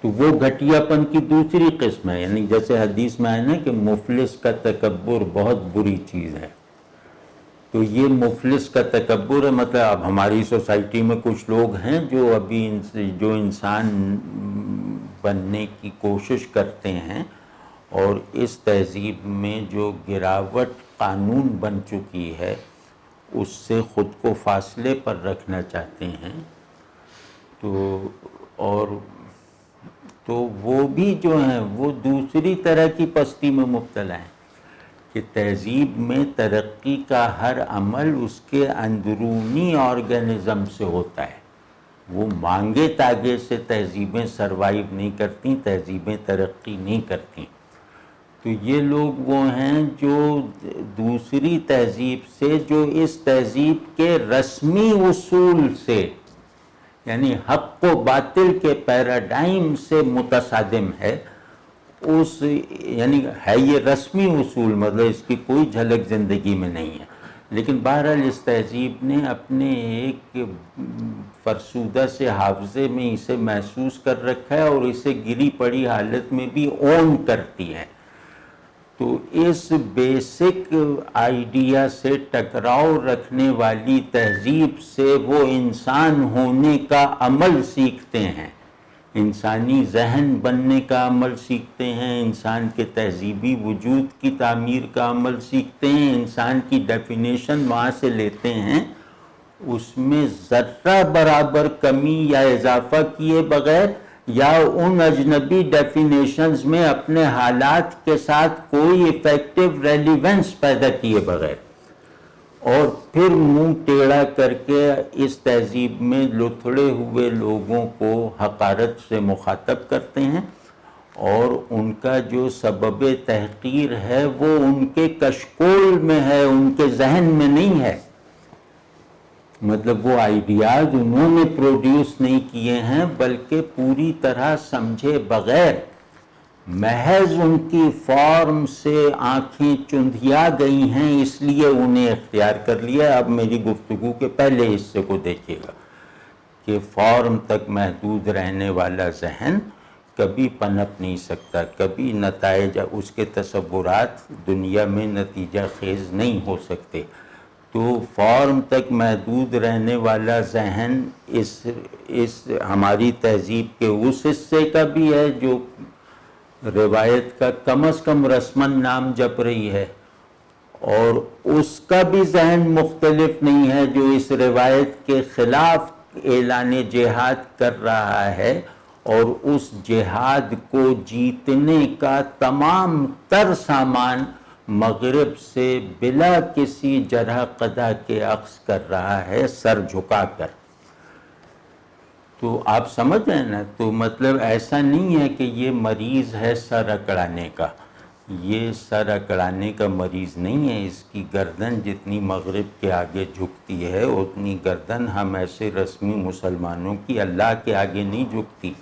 تو وہ گھٹیا پن کی دوسری قسم ہے. یعنی جیسے حدیث میں آئے نا کہ مفلس کا تکبر بہت بری چیز ہے، تو یہ مفلس کا تکبر ہے. مطلب اب ہماری سوسائٹی میں کچھ لوگ ہیں جو ابھی جو انسان بننے کی کوشش کرتے ہیں اور اس تہذیب میں جو گراوٹ قانون بن چکی ہے اس سے خود کو فاصلے پر رکھنا چاہتے ہیں. تو وہ بھی جو ہیں وہ دوسری طرح کی پستی میں مبتلا ہیں کہ تہذیب میں ترقی کا ہر عمل اس کے اندرونی آرگنزم سے ہوتا ہے. وہ مانگے تاگے سے تہذیبیں سروائیو نہیں کرتی، تہذیبیں ترقی نہیں کرتی. تو یہ لوگ وہ ہیں جو دوسری تہذیب سے، جو اس تہذیب کے رسمی اصول سے، یعنی حق و باطل کے پیراڈائم سے متصادم ہے. یعنی ہے یہ رسمی اصول، مطلب اس کی کوئی جھلک زندگی میں نہیں ہے، لیکن بہرحال اس تہذیب نے اپنے ایک فرسودہ سے حافظے میں اسے محسوس کر رکھا ہے اور اسے گری پڑی حالت میں بھی اون کرتی ہے. تو اس بیسک آئیڈیا سے ٹکراؤ رکھنے والی تہذیب سے وہ انسان ہونے کا عمل سیکھتے ہیں، انسانی ذہن بننے کا عمل سیکھتے ہیں، انسان کے تہذیبی وجود کی تعمیر کا عمل سیکھتے ہیں، انسان کی ڈیفینیشن وہاں سے لیتے ہیں. اس میں ذرہ برابر کمی یا اضافہ کیے بغیر یا ان اجنبی ڈیفینیشنز میں اپنے حالات کے ساتھ کوئی ایفیکٹو ریلیونس پیدا کیے بغیر، اور پھر منہ ٹیڑھا کر کے اس تہذیب میں لتھڑے ہوئے لوگوں کو حقارت سے مخاطب کرتے ہیں، اور ان کا جو سبب تحقیر ہے وہ ان کے کشکول میں ہے، ان کے ذہن میں نہیں ہے. مطلب وہ آئیڈیاز انہوں نے پروڈیوس نہیں کیے ہیں بلکہ پوری طرح سمجھے بغیر محض ان کی فارم سے آنکھیں چندھیا گئی ہیں، اس لیے انہیں اختیار کر لیا. اب میری گفتگو کے پہلے حصے کو دیکھیے گا کہ فارم تک محدود رہنے والا ذہن کبھی پنپ نہیں سکتا، کبھی نتائج اس کے تصورات دنیا میں نتیجہ خیز نہیں ہو سکتے. تو فارم تک محدود رہنے والا ذہن اس ہماری تہذیب کے اس حصے کا بھی ہے جو روایت کا کم از کم رسماً نام جپ رہی ہے، اور اس کا بھی ذہن مختلف نہیں ہے جو اس روایت کے خلاف اعلان جہاد کر رہا ہے اور اس جہاد کو جیتنے کا تمام تر سامان مغرب سے بلا کسی جرح قدح کے عکس کر رہا ہے، سر جھکا کر. تو آپ سمجھ رہے ہیں نا؟ تو مطلب ایسا نہیں ہے کہ یہ مریض ہے سر اکڑانے کا، یہ سر اکڑانے کا مریض نہیں ہے. اس کی گردن جتنی مغرب کے آگے جھکتی ہے اتنی گردن ہم ایسے رسمی مسلمانوں کی اللہ کے آگے نہیں جھکتی.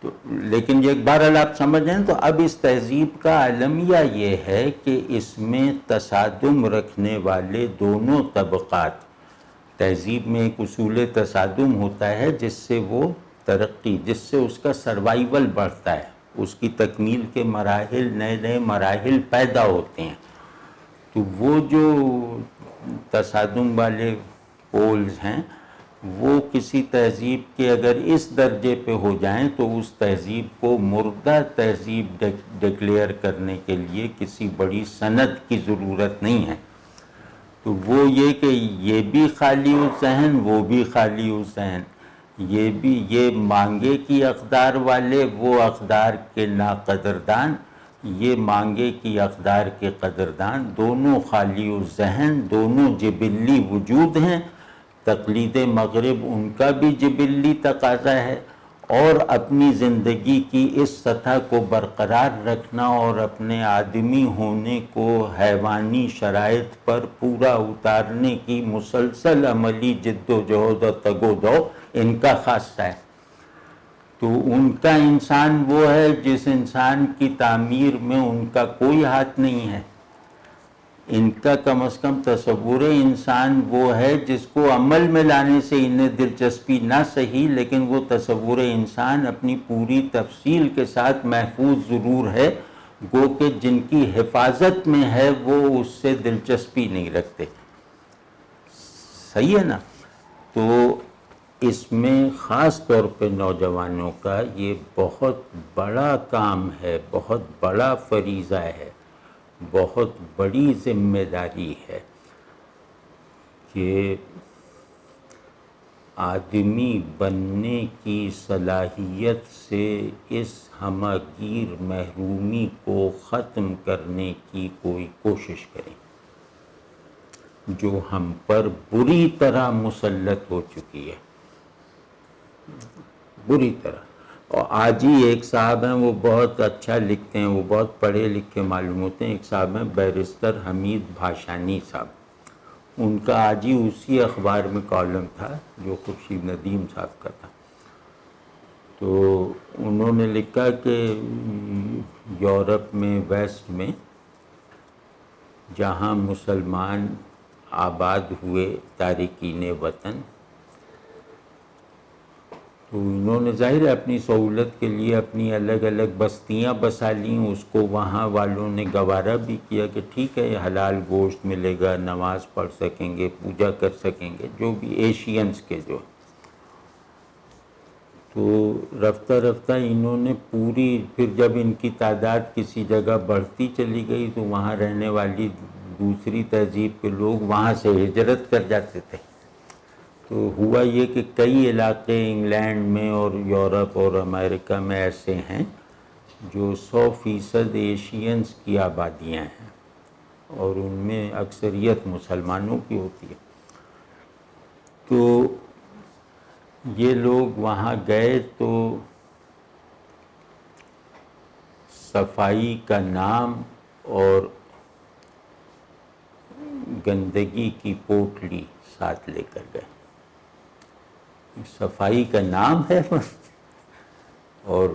تو لیکن یہ بہرحال آپ سمجھیں تو اب اس تہذیب کا عالمیہ یہ ہے کہ اس میں تصادم رکھنے والے دونوں طبقات، تہذیب میں ایک اصول تصادم ہوتا ہے جس سے وہ ترقی، جس سے اس کا سروائیول بڑھتا ہے، اس کی تکمیل کے مراحل، نئے نئے مراحل پیدا ہوتے ہیں. تو وہ جو تصادم والے پولز ہیں وہ کسی تہذیب کے اگر اس درجے پہ ہو جائیں تو اس تہذیب کو مردہ تہذیب ڈکلیئر کرنے کے لیے کسی بڑی سند کی ضرورت نہیں ہے. تو وہ یہ کہ یہ بھی خالی ذہن، وہ بھی خالی ذہن، یہ بھی یہ مانگے کی اقدار والے، وہ اقدار کے ناقدردان، یہ مانگے کی اقدار کے قدردان، دونوں خالی ذہن، دونوں جبلی وجود ہیں. تقلید مغرب ان کا بھی جبلی تقاضا ہے، اور اپنی زندگی کی اس سطح کو برقرار رکھنا اور اپنے آدمی ہونے کو حیوانی شرائط پر پورا اتارنے کی مسلسل عملی جد و جہد اور تگ و دو ان کا خاصہ ہے. تو ان کا انسان وہ ہے جس انسان کی تعمیر میں ان کا کوئی ہاتھ نہیں ہے. ان کا کم از کم تصور انسان وہ ہے جس کو عمل میں لانے سے انہیں دلچسپی نہ صحیح، لیکن وہ تصور انسان اپنی پوری تفصیل کے ساتھ محفوظ ضرور ہے، گو کہ جن کی حفاظت میں ہے وہ اس سے دلچسپی نہیں رکھتے. صحیح ہے نا؟ تو اس میں خاص طور پہ نوجوانوں کا یہ بہت بڑا کام ہے، بہت بڑا فریضہ ہے، بہت بڑی ذمہ داری ہے کہ آدمی بننے کی صلاحیت سے اس ہمہ گیر محرومی کو ختم کرنے کی کوئی کوشش کریں جو ہم پر بری طرح مسلط ہو چکی ہے، بری طرح. اور آج ہی ایک صاحب ہیں وہ بہت اچھا لکھتے ہیں، وہ بہت پڑھے لکھے معلوم ہوتے ہیں. ایک صاحب ہیں بیرسٹر حمید بھاشانی صاحب، ان کا آج ہی اسی اخبار میں کالم تھا جو خورشید ندیم صاحب کا تھا. تو انہوں نے لکھا کہ یورپ میں، ویسٹ میں جہاں مسلمان آباد ہوئے تارکین وطن، تو انہوں نے ظاہر ہے اپنی سہولت کے لیے اپنی الگ الگ بستیاں بسا لیں. اس کو وہاں والوں نے گوارا بھی کیا کہ ٹھیک ہے حلال گوشت ملے گا، نماز پڑھ سکیں گے، پوجا کر سکیں گے، جو بھی ایشینز کے جو. تو رفتہ رفتہ انہوں نے پوری، پھر جب ان کی تعداد کسی جگہ بڑھتی چلی گئی تو وہاں رہنے والی دوسری تہذیب کے لوگ وہاں سے ہجرت کر جاتے تھے. تو ہوا یہ کہ کئی علاقے انگلینڈ میں اور یورپ اور امریکہ میں ایسے ہیں جو 100% ایشینز کی آبادیاں ہیں اور ان میں اکثریت مسلمانوں کی ہوتی ہے. تو یہ لوگ وہاں گئے تو صفائی کا نام اور گندگی کی پوٹلی ساتھ لے کر گئے. صفائی کا نام ہے اور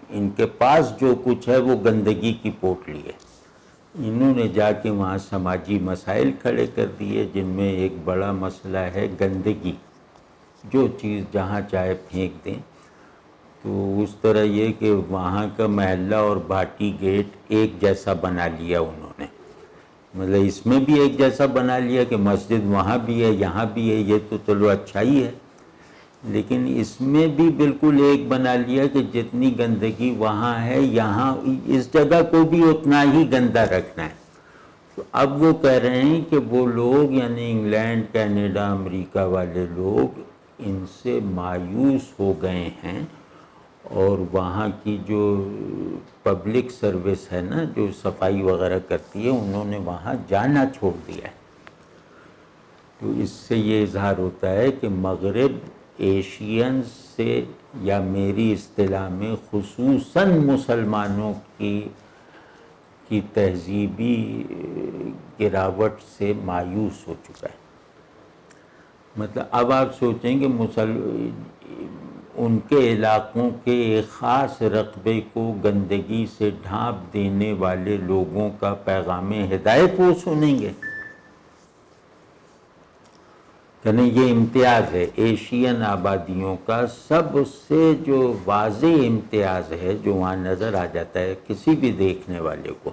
ان کے پاس جو کچھ ہے وہ گندگی کی پوٹلی ہے. انہوں نے جا کے وہاں سماجی مسائل کھڑے کر دیے جن میں ایک بڑا مسئلہ ہے گندگی. جو چیز جہاں چاہے پھینک دیں. تو اس طرح یہ کہ وہاں کا محلہ اور بھاٹی گیٹ ایک جیسا بنا لیا انہوں نے. مطلب اس میں بھی ایک جیسا بنا لیا کہ مسجد وہاں بھی ہے یہاں بھی ہے، یہ تو چلو اچھا ہی ہے، لیکن اس میں بھی بالکل ایک بنا لیا کہ جتنی گندگی وہاں ہے یہاں اس جگہ کو بھی اتنا ہی گندا رکھنا ہے. تو اب وہ کہہ رہے ہیں کہ وہ لوگ یعنی انگلینڈ، کینیڈا، امریکہ والے لوگ ان سے مایوس ہو گئے ہیں اور وہاں کی جو پبلک سروس ہے نا جو صفائی وغیرہ کرتی ہے انہوں نے وہاں جانا چھوڑ دیا ہے. تو اس سے یہ اظہار ہوتا ہے کہ مغرب ایشینز سے، یا میری اصطلاح میں خصوصاً مسلمانوں کی تہذیبی گراوٹ سے مایوس ہو چکا ہے. مطلب اب آپ سوچیں کہ ان کے علاقوں کے ایک خاص رقبے کو گندگی سے ڈھانپ دینے والے لوگوں کا پیغام ہدایت وہ سنیں گے. یعنی یہ امتیاز ہے ایشین آبادیوں کا، سب سے جو واضح امتیاز ہے جو وہاں نظر آ جاتا ہے کسی بھی دیکھنے والے کو،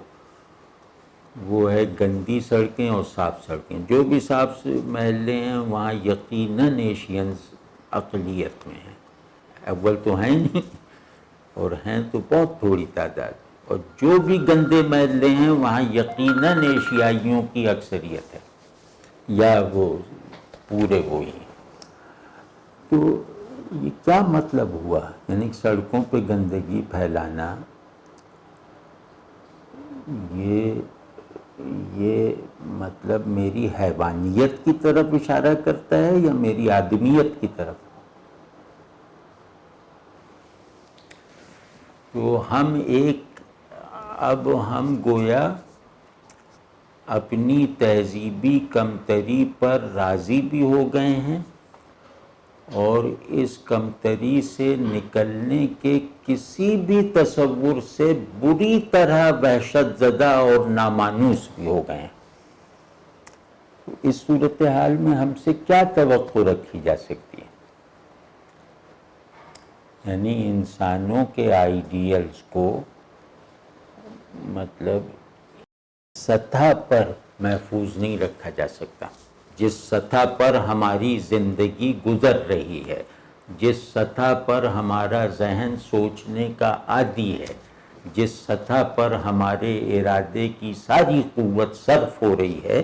وہ ہے گندی سڑکیں اور صاف سڑکیں. جو بھی صاف محلے ہیں وہاں یقیناً ایشینز اقلیت میں ہیں. اول تو ہیں نہیں اور ہیں تو بہت تھوڑی تعداد. اور جو بھی گندے محلے ہیں وہاں یقیناً ایشیائیوں کی اکثریت ہے یا وہ پورے وہی ہیں. تو یہ کیا مطلب ہوا؟ یعنی سڑکوں پہ گندگی پھیلانا یہ مطلب میری حیوانیت کی طرف اشارہ کرتا ہے یا میری آدمیت کی طرف؟ تو اب ہم گویا اپنی تہذیبی کمتری پر راضی بھی ہو گئے ہیں اور اس کمتری سے نکلنے کے کسی بھی تصور سے بری طرح وحشت زدہ اور نامانوس بھی ہو گئے ہیں. اس صورتحال میں ہم سے کیا توقع رکھی جا سکتی ہے؟ یعنی انسانوں کے آئیڈیلز کو مطلب سطح پر محفوظ نہیں رکھا جا سکتا. جس سطح پر ہماری زندگی گزر رہی ہے، جس سطح پر ہمارا ذہن سوچنے کا عادی ہے، جس سطح پر ہمارے ارادے کی ساری قوت صرف ہو رہی ہے،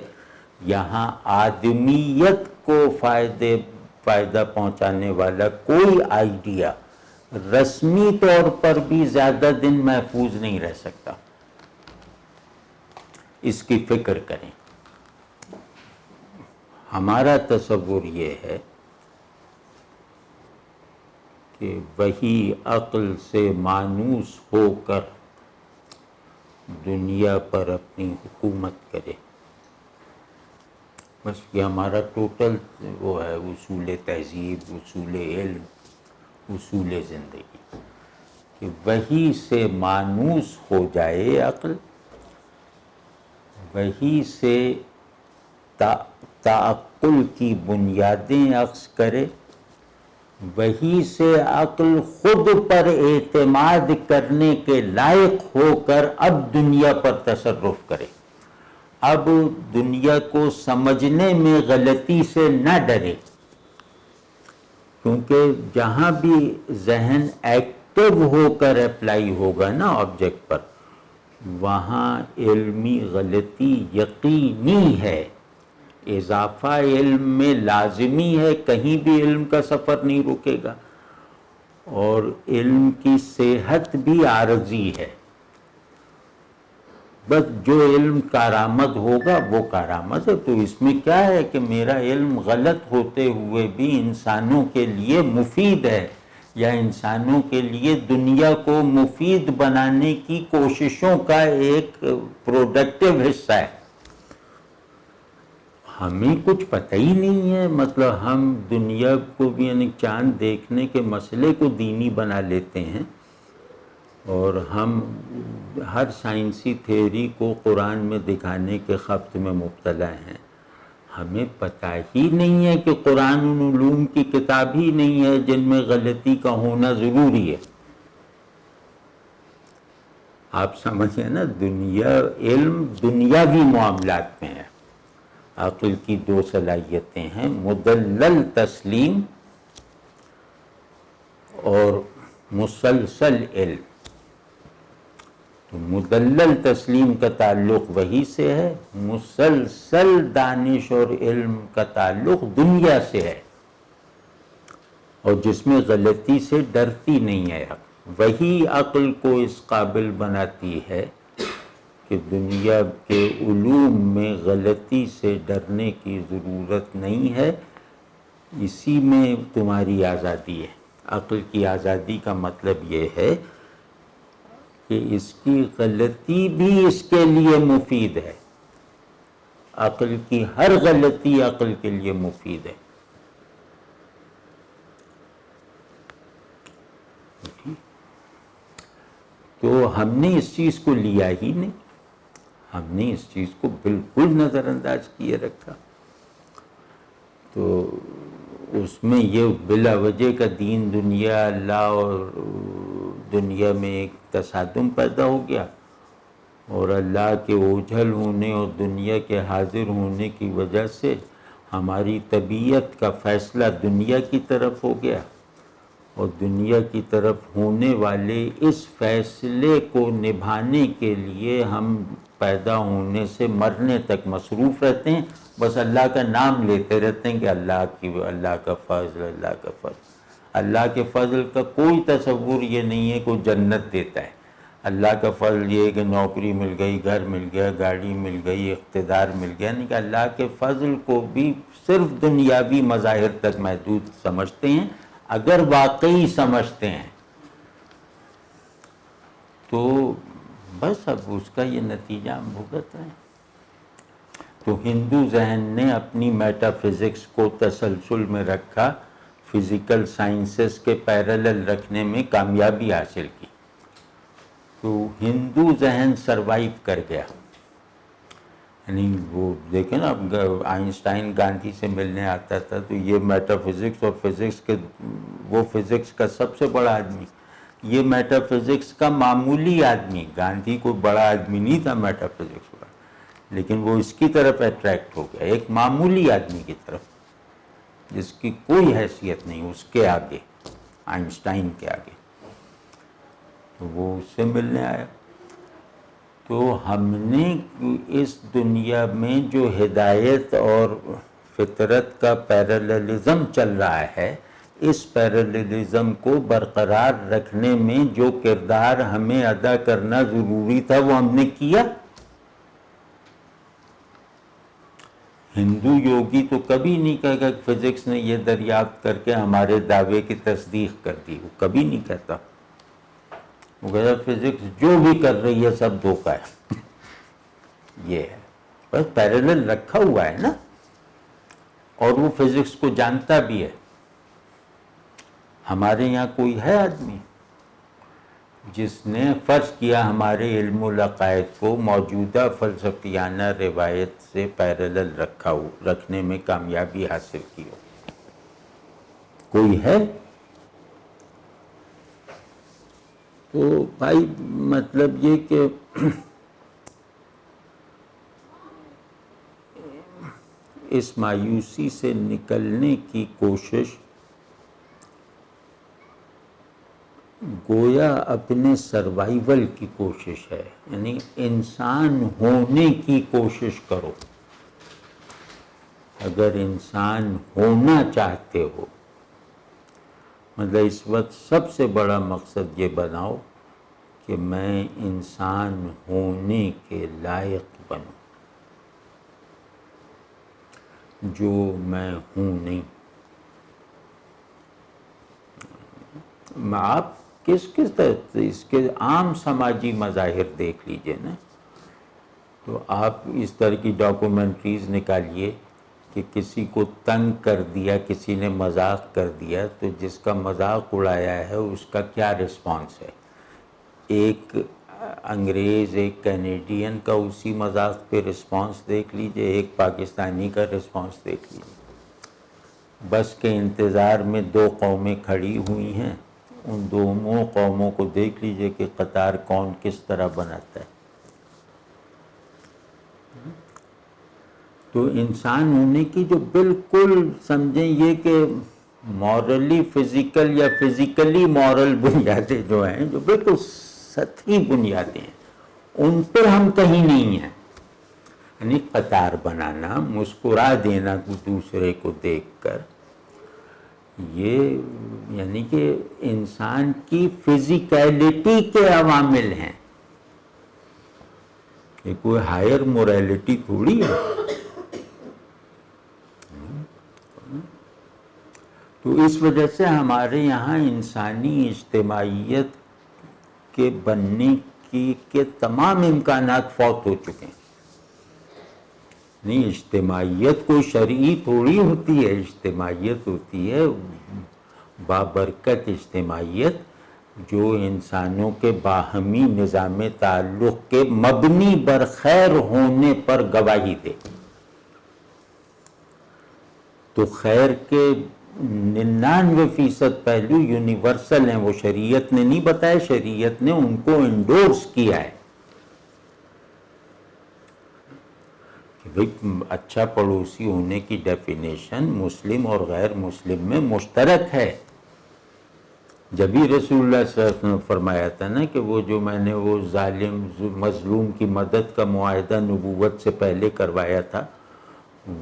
یہاں آدمیت کو فائدہ پہنچانے والا کوئی آئیڈیا رسمی طور پر بھی زیادہ دن محفوظ نہیں رہ سکتا. اس کی فکر کریں. ہمارا تصور یہ ہے کہ وہی عقل سے مانوس ہو کر دنیا پر اپنی حکومت کرے. بس یہ ہمارا ٹوٹل وہ ہے اصول تہذیب، اصول علم، اصول زندگی، کہ وہی سے مانوس ہو جائے عقل، وہی سے تعقل کی بنیادیں اخذ کرے، وہی سے عقل خود پر اعتماد کرنے کے لائق ہو کر اب دنیا پر تصرف کرے. اب دنیا کو سمجھنے میں غلطی سے نہ ڈرے، کیونکہ جہاں بھی ذہن ایکٹیو ہو کر اپلائی ہوگا نا آبجیکٹ پر، وہاں علمی غلطی یقینی ہے. اضافہ علم میں لازمی ہے، کہیں بھی علم کا سفر نہیں رکے گا، اور علم کی صحت بھی عارضی ہے. بس جو علم کارآمد ہوگا وہ کارآمد ہے. تو اس میں کیا ہے کہ میرا علم غلط ہوتے ہوئے بھی انسانوں کے لیے مفید ہے، یا انسانوں کے لیے دنیا کو مفید بنانے کی کوششوں کا ایک پروڈکٹیو حصہ ہے. ہمیں کچھ پتہ ہی نہیں ہے. مطلب ہم دنیا کو بھی یعنی چاند دیکھنے کے مسئلے کو دینی بنا لیتے ہیں، اور ہم ہر سائنسی تھیوری کو قرآن میں دکھانے کے خبط میں مبتلا ہیں. ہمیں پتہ ہی نہیں ہے کہ قرآن ان علوم کی کتاب ہی نہیں ہے جن میں غلطی کا ہونا ضروری ہے. آپ سمجھیں نا، علم دنیاوی معاملات میں ہے. عقل کی دو صلاحیتیں ہیں، مدلل تسلیم اور مسلسل علم. تو مدلل تسلیم کا تعلق وہی سے ہے، مسلسل دانش اور علم کا تعلق دنیا سے ہے، اور جس میں غلطی سے ڈرتی نہیں ہے. وہی عقل کو اس قابل بناتی ہے کہ دنیا کے علوم میں غلطی سے ڈرنے کی ضرورت نہیں ہے. اسی میں تمہاری آزادی ہے. عقل کی آزادی کا مطلب یہ ہے کہ اس کی غلطی بھی اس کے لیے مفید ہے. عقل کی ہر غلطی عقل کے لیے مفید ہے. تو ہم نے اس چیز کو لیا ہی نہیں، ہم نے اس چیز کو بالکل نظر انداز کیے رکھا. تو اس میں یہ بلا وجہ کا دین دنیا، اللہ اور دنیا میں ایک تصادم پیدا ہو گیا، اور اللہ کے اوجھل ہونے اور دنیا کے حاضر ہونے کی وجہ سے ہماری طبیعت کا فیصلہ دنیا کی طرف ہو گیا، اور دنیا کی طرف ہونے والے اس فیصلے کو نبھانے کے لیے ہم پیدا ہونے سے مرنے تک مصروف رہتے ہیں، بس اللہ کا نام لیتے رہتے ہیں کہ اللہ کا فضل، اللہ کا فضل۔ اللہ کے فضل کا کوئی تصور یہ نہیں ہے کہ وہ جنت دیتا ہے۔ اللہ کا فضل یہ ہے کہ نوکری مل گئی، گھر مل گیا، گاڑی مل گئی، اقتدار مل گیا، نہیں کہ اللہ کے فضل کو بھی صرف دنیاوی مظاہر تک محدود سمجھتے ہیں۔ اگر واقعی سمجھتے ہیں تو بس اب اس کا یہ نتیجہ ہم بھگت رہے ہیں۔ تو ہندو ذہن نے اپنی میٹا فزکس کو تسلسل میں رکھا، فزیکل سائنسز کے پیرالل رکھنے میں کامیابی حاصل کی، تو ہندو ذہن سروائیو کر گیا۔ یعنی وہ دیکھیں نا، اب آئنسٹائن گاندھی سے ملنے آتا تھا تو یہ میٹا فزکس اور فزکس کے، وہ فزکس کا سب سے بڑا آدمی، یہ میٹا فزکس کا معمولی آدمی، گاندھی کوئی بڑا آدمی نہیں تھا میٹا فزکس کا، لیکن وہ اس کی طرف اٹریکٹ ہو گیا، ایک معمولی آدمی کی طرف جس کی کوئی حیثیت نہیں اس کے آگے، آئنسٹائن کے آگے، تو وہ اس سے ملنے آیا۔ تو ہم نے اس دنیا میں جو ہدایت اور فطرت کا پیراللزم چل رہا ہے، اس پیراللزم کو برقرار رکھنے میں جو کردار ہمیں ادا کرنا ضروری تھا وہ ہم نے کیا۔ ہندو یوگی تو کبھی نہیں کہے گا کہ فزکس نے یہ دریافت کر کے ہمارے دعوے کی تصدیق کر دی، وہ کبھی نہیں کہتا۔ وہ کہتا فزکس جو بھی کر رہی ہے سب دھوکہ ہے، یہ ہے، بس پیرالل رکھا ہوا ہے نا، اور وہ فزکس کو جانتا بھی ہے۔ ہمارے یہاں کوئی ہے آدمی جس نے فرض کیا ہمارے علم العقائد کو موجودہ فلسفیانہ روایت سے پیرالل رکھنے میں کامیابی حاصل کی ہو؟ کوئی ہے؟ تو بھائی مطلب یہ کہ اس مایوسی سے نکلنے کی کوشش گویا اپنے سروائیول کی کوشش ہے، یعنی انسان ہونے کی کوشش کرو۔ اگر انسان ہونا چاہتے ہو، مطلب اس وقت سب سے بڑا مقصد یہ بناؤ کہ میں انسان ہونے کے لائق بنوں، جو میں ہوں نہیں۔ آپ کس طرح اس کے عام سماجی مظاہر دیکھ لیجئے نا، تو آپ اس طرح کی ڈاکومنٹریز نکالیے کہ کسی کو تنگ کر دیا، کسی نے مذاق کر دیا، تو جس کا مذاق اڑایا ہے اس کا کیا رسپانس ہے۔ ایک انگریز، ایک کینیڈین کا اسی مذاق پہ رسپانس دیکھ لیجئے، ایک پاکستانی کا رسپانس دیکھ لیجئے۔ بس کے انتظار میں دو قومیں کھڑی ہوئی ہیں، ان دونوں قوموں کو دیکھ لیجئے کہ قطار کون کس طرح بناتا ہے۔ تو انسان ہونے کی جو بالکل سمجھیں یہ کہ مورلی فزیکل یا فزیکلی مورل بنیادیں جو ہیں، جو بالکل سطحی بنیادیں ہیں، ان پر ہم کہیں نہیں ہیں۔ یعنی قطار بنانا، مسکرا دینا دوسرے کو دیکھ کر، یہ یعنی کہ انسان کی فزیکیلٹی کے عوامل ہیں، یہ کوئی ہائر موریلٹی تھوڑی ہے۔ تو اس وجہ سے ہمارے یہاں انسانی اجتماعیت کے بننے کے تمام امکانات فوت ہو چکے ہیں۔ نہیں، اجتماعیت کوئی شرعی تھوڑی ہوتی ہے، اجتماعیت ہوتی ہے بابرکت اجتماعیت، جو انسانوں کے باہمی نظام تعلق کے مبنی بر خیر ہونے پر گواہی دے۔ تو خیر کے 99% پہلو یونیورسل ہیں، وہ شریعت نے نہیں بتایا، شریعت نے ان کو انڈورس کیا ہے۔ بھئی اچھا پڑوسی ہونے کی ڈیفینیشن مسلم اور غیر مسلم میں مشترک ہے. جبھی رسول اللہ صلی اللہ علیہ وسلم نے فرمایا تھا نا کہ وہ جو میں نے وہ ظالم مظلوم کی مدد کا معاہدہ نبوت سے پہلے کروایا تھا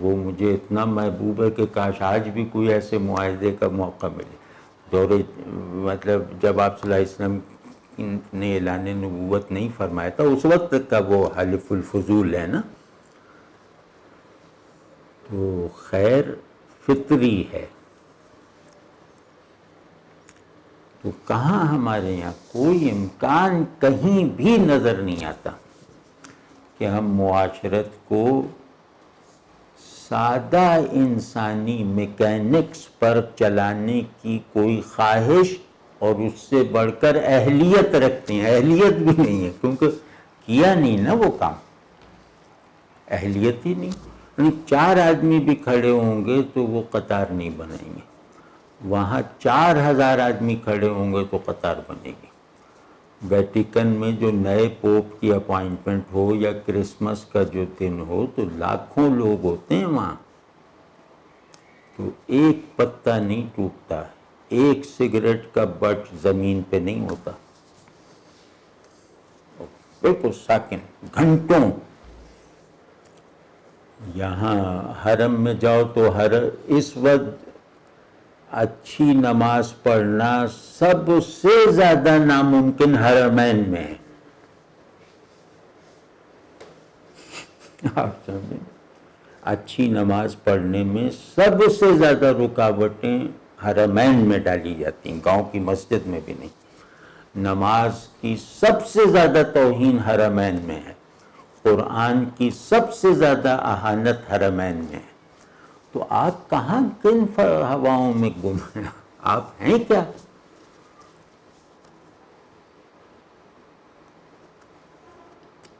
وہ مجھے اتنا محبوب ہے کہ کاش آج بھی کوئی ایسے معاہدے کا موقع ملے. مطلب جب آپ صلی اللہ علیہ وسلم نے اعلان نبوت نہیں فرمایا تھا اس وقت تک کا وہ حلف الفضول ہے نا. تو خیر فطری ہے. تو کہاں ہمارے یہاں کوئی امکان کہیں بھی نظر نہیں آتا کہ ہم معاشرت کو سادہ انسانی میکینکس پر چلانے کی کوئی خواہش اور اس سے بڑھ کر اہلیت رکھتے ہیں. اہلیت بھی نہیں ہے کیونکہ کیا نہیں نا وہ کام. اہلیت ہی نہیں. یعنی 4 آدمی بھی کھڑے ہوں گے تو وہ قطار نہیں بنائیں گے. وہاں 4000 آدمی کھڑے ہوں گے تو قطار بنے گی. ویٹیکن میں جو نئے پوپ کی اپوائنٹمنٹ ہو یا کرسمس کا جو دن ہو تو لاکھوں لوگ ہوتے ہیں وہاں. تو ایک پتا نہیں ٹوٹتا, ایک سگریٹ کا بٹ زمین پہ نہیں ہوتا, بالکل ساکن گھنٹوں. یہاں حرم میں جاؤ تو اس وقت اچھی نماز پڑھنا سب سے زیادہ ناممکن حرمین میں ہے. آپ سمجھیں, اچھی نماز پڑھنے میں سب سے زیادہ رکاوٹیں حرمین میں ڈالی جاتی ہیں, گاؤں کی مسجد میں بھی نہیں. نماز کی سب سے زیادہ توہین حرمین میں ہے, قرآن کی سب سے زیادہ اہانت حرمین میں ہے. تو آپ کہاں کن ہواؤں میں گم ہیں, آپ ہیں کیا؟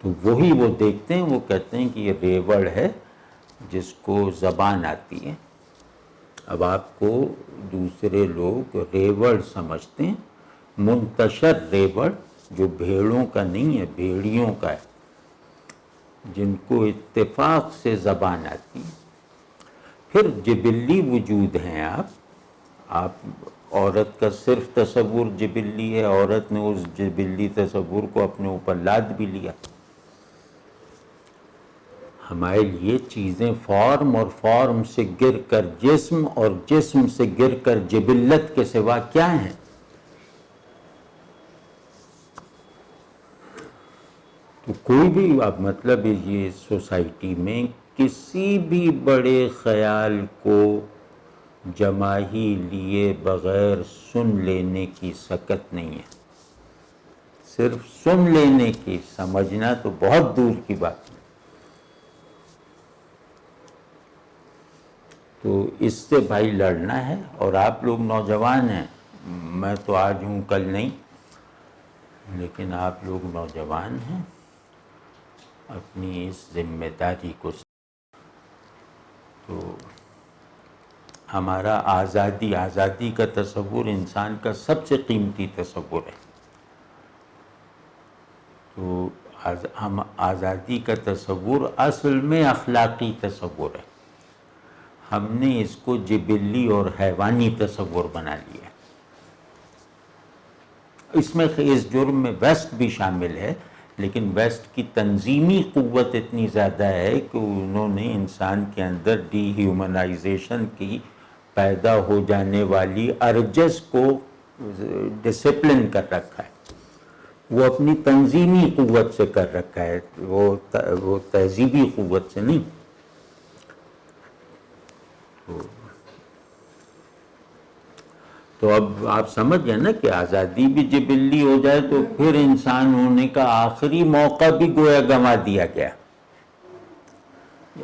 تو وہی وہ دیکھتے ہیں, وہ کہتے ہیں کہ یہ ریوڑ ہے جس کو زبان آتی ہے. اب آپ کو دوسرے لوگ ریوڑ سمجھتے ہیں, منتشر ریوڑ جو بھیڑوں کا نہیں ہے, بھیڑیوں کا ہے, جن کو اتفاق سے زبان آتی ہے. پھر جبلی وجود ہیں آپ عورت کا صرف تصور جبلی ہے, عورت نے اس جبلی تصور کو اپنے اوپر لاد بھی لیا. ہمارے لیے چیزیں فارم اور فارم سے گر کر جسم اور جسم سے گر کر جبلت کے سوا کیا ہیں؟ تو کوئی بھی اب مطلب یہ سوسائٹی میں کسی بھی بڑے خیال کو جماہی لیے بغیر سن لینے کی سکت نہیں ہے. صرف سن لینے کی, سمجھنا تو بہت دور کی بات ہے. تو اس سے بھائی لڑنا ہے. اور آپ لوگ نوجوان ہیں, میں تو آج ہوں کل نہیں, لیکن آپ لوگ نوجوان ہیں, اپنی اس ذمہ داری کو. تو ہمارا آزادی کا تصور انسان کا سب سے قیمتی تصور ہے. تو ہم آزادی کا تصور اصل میں اخلاقی تصور ہے. ہم نے اس کو جبلی اور حیوانی تصور بنا لیا. اس میں اس جرم میں ویسٹ بھی شامل ہے, لیکن ویسٹ کی تنظیمی قوت اتنی زیادہ ہے کہ انہوں نے انسان کے اندر ڈی ہیومنائزیشن کی پیدا ہو جانے والی ارجس کو ڈسپلن کر رکھا ہے. وہ اپنی تنظیمی قوت سے کر رکھا ہے, وہ تہذیبی قوت سے نہیں. تو اب آپ سمجھ گئے نا کہ آزادی بھی جبلی ہو جائے تو پھر انسان ہونے کا آخری موقع بھی گویا گنوا دیا گیا.